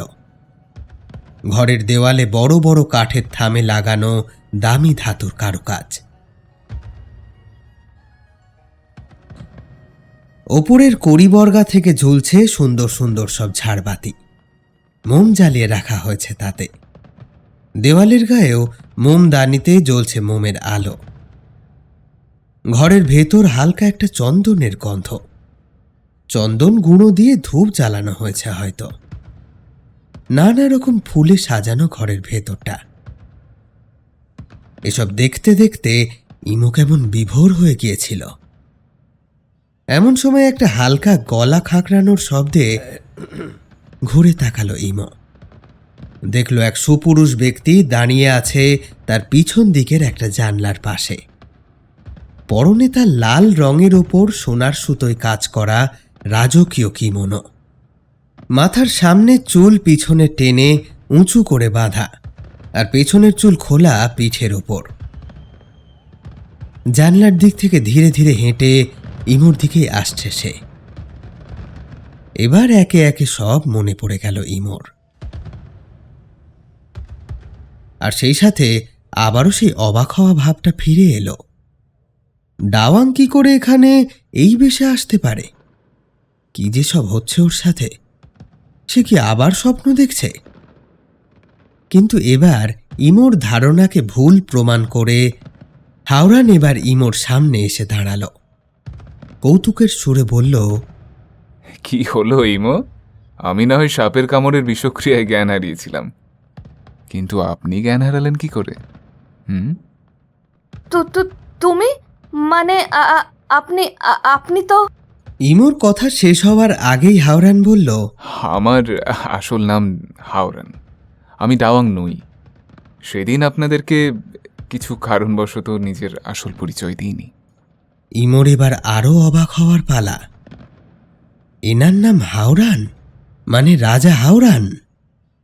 ঘরের দেওয়ালে বড় বড় কাঠের থামে লাগানো দামি ধাতুর কারুকাজ। ওপরের কড়িবর্গা থেকে ঝুলছে সুন্দর সুন্দর সব ঝাড়বাতি। মোম জ্বালিয়ে রাখা হয়েছে তাতে। দেওয়ালের গায়েও মোমদানিতে জ্বলছে মোমের আলো। ঘরের ভেতর হালকা একটা চন্দনের গন্ধ। চন্দন গুঁড়ো দিয়ে ধূপ জ্বালানো হয়েছে হয়তো। নানা রকম ফুলে সাজানো ঘরের ভেতরটা। এসব দেখতে দেখতে ইমো কেমন বিভোর হয়ে গিয়েছিল। এমন সময় একটা হালকা গলা খাঁকড়ানোর শব্দে ঘুরে তাকালো ইমো। দেখল এক সুপুরুষ ব্যক্তি দাঁড়িয়ে আছে তার পিছন দিকের একটা জানলার পাশে। পরনে তার লাল রঙের ওপর সোনার সুতোয় কাজ করা রাজকীয় কিমোনো। মাথার সামনে চুল পিছনে টেনে উঁচু করে বাঁধা, আর পেছনের চুল খোলা পিঠের ওপর। জানলার দিক থেকে ধীরে ধীরে হেঁটে ইমোর দিকেই আসছে সে। এবার একে একে সব মনে পড়ে গেল ইমোর। আর সেই সাথে আবারও সেই অবাক হওয়া ভাবটা ফিরে এলো। ডাওয়াং কি করে এখানে এই বেশে আসতে পারে? কি যে সব হচ্ছে ওর সাথে? সে কি আবার স্বপ্ন দেখছে? কিন্তু এবার ইমোর ধারণাকে ভুল প্রমাণ করে হাওরান এবার ইমোর সামনে এসে দাঁড়ালো। কৌতুকের সুরে বলল, কি হলো ইমো? আমি না হয় সাপের কামড়ের বিষক্রিয়ায় জ্ঞান হারিয়েছিলাম, কিন্তু আপনি জ্ঞান হারালেন কি করে? তুমি মানে আপনি তো... ইমোর কথা শেষ হওয়ার আগেই হাওরান বলল, আমার আসল নাম হাওরান, আমি ডাওয়াং নই। সেদিন আপনাদেরকে কিছু কারণবশত নিজের আসল পরিচয় দিইনি। ইমোর এবার আরো অবাক হওয়ার পালা। এনার নাম হাওরান, মানে রাজা হাওরান।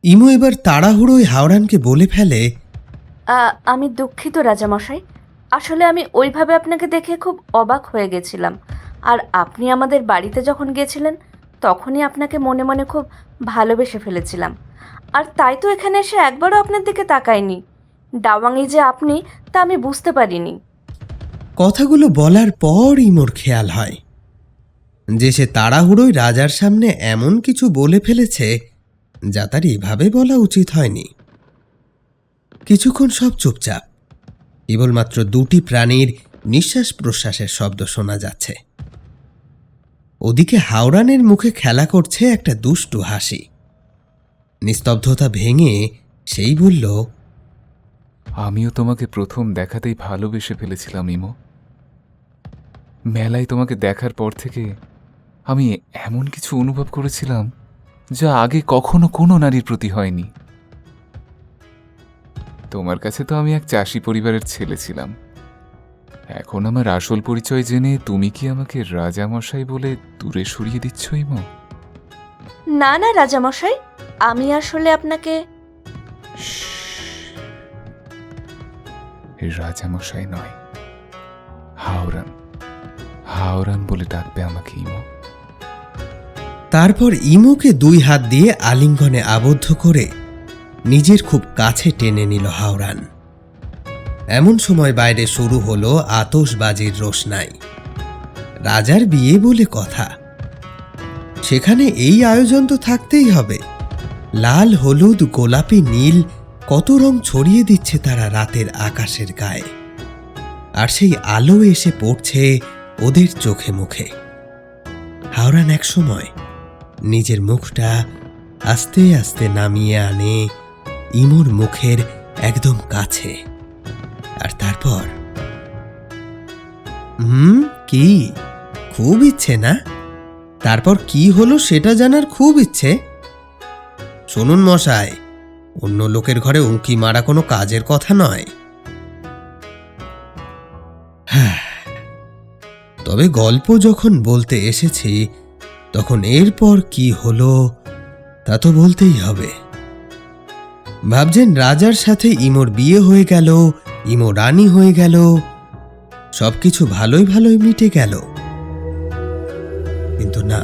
ইমো এবার তাড়াহুড়োয় হাওরানকে বলে ফেলে, আমি দুঃখিত রাজামশাই, আসলে আমি ওইভাবে আপনাকে দেখে খুব অবাক হয়ে গেছিলাম। আর আপনি আমাদের বাড়িতে যখন গেছিলেন তখনই আপনাকে মনে মনে খুব ভালোবেসে ফেলেছিলাম। আর তাই তো এখানে এসে একবারও আপনার দিকে তাকাইনি। ডাওয়াঙে যে আপনি তা আমি বুঝতে পারিনি। কথাগুলো বলার পর ইমোর খেয়াল হয় যে সে তাড়াহুড়োয় রাজার সামনে এমন কিছু বলে ফেলেছে যা তার এভাবে বলা উচিত হয়নি। কিছুক্ষণ সব চুপচাপ, কেবলমাত্র দুটি প্রাণীর নিঃশ্বাস প্রশ্বাসের শব্দ শোনা যাচ্ছে। ওদিকে হাওরানের মুখে খেলা করছে একটা দুষ্টু হাসি। নিস্তব্ধতা ভেঙে সেই বলল, আমিও তোমাকে প্রথম দেখাতেই ভালোবেসে ফেলেছিলাম ইমো। মেলায় তোমাকে দেখার পর থেকে আমি এমন কিছু অনুভব করেছিলাম যা আগে কখনো কোনো নারীর প্রতি হয়নি। তোমার কাছে তো আমি এক চাষি পরিবারের ছেলে ছিলাম, এখন আমার আসল পরিচয় জেনে তুমি কি আমাকে রাজামশাই বলে দূরে সরিয়ে দিচ্ছ ইমো? না না রাজামশাই, আমি আসলে আপনাকে রাজামশাই নয়, হাওরান, হাওরান বলে ডাকবে আমাকে ইমো। তারপর ইমোকে দুই হাত দিয়ে আলিঙ্গনে আবদ্ধ করে নিজের খুব কাছে টেনে নিল হাওরান। এমন সময় বাইরে শুরু হলো আতশবাজির রোশনাই। রাজার বিয়ে বলে কথা, সেখানে এই আয়োজন তো থাকতেই হবে। লাল, হলুদ, গোলাপি, নীল কত রং ছড়িয়ে দিচ্ছে তারা রাতের আকাশের গায়ে, আর সেই আলো এসে পড়ছে ওদের চোখে মুখে। হাওরান এক সময় নিজের মুখটা আস্তে আস্তে নামিয়ে আনে ইমোর মুখের একদম কাছে, আর তারপর কি খুব ইচ্ছে না? তারপর কি হলো সেটা জানার খুব ইচ্ছে। শুনুন মশাই, অন্য লোকের ঘরে উঁকি মারা কোনো কাজের কথা নয়। তবে গল্প যখন বলতে এসেছি, তখন এরপর কি হলো তা তো বলতেই হবে। ভাবছেন রাজার সাথে ইমোর বিয়ে হয়ে গেল, ইমো রানী হয়ে গেল, সবকিছু ভালোই ভালোই মিটে গেল, কিন্তু না।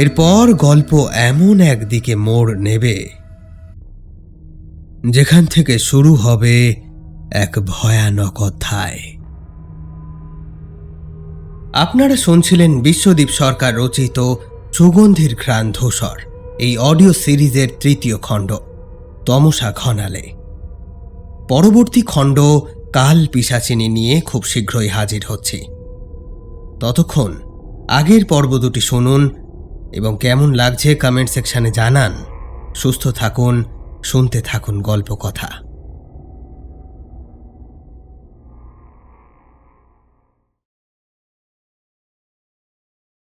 এরপর গল্প এমন একদিকে মোড় নেবে যেখান থেকে শুরু হবে এক ভয়ানক অধ্যায়। আপনারা শুনছিলেন বিশ্বদীপ সরকার রচিত সুগন্ধির ঘ্রাণ ধূসর এই অডিও সিরিজের তৃতীয় খণ্ড তমসা ঘনালে। পরবর্তী খণ্ড কাল পিশাচিনী নিয়ে খুব শীঘ্রই হাজির হচ্ছি। ততক্ষণ আগের পর্ব দুটি শুনুন এবং কেমন লাগছে কমেন্ট সেকশনে জানান। সুস্থ থাকুন, শুনতে থাকুন গল্প কথা।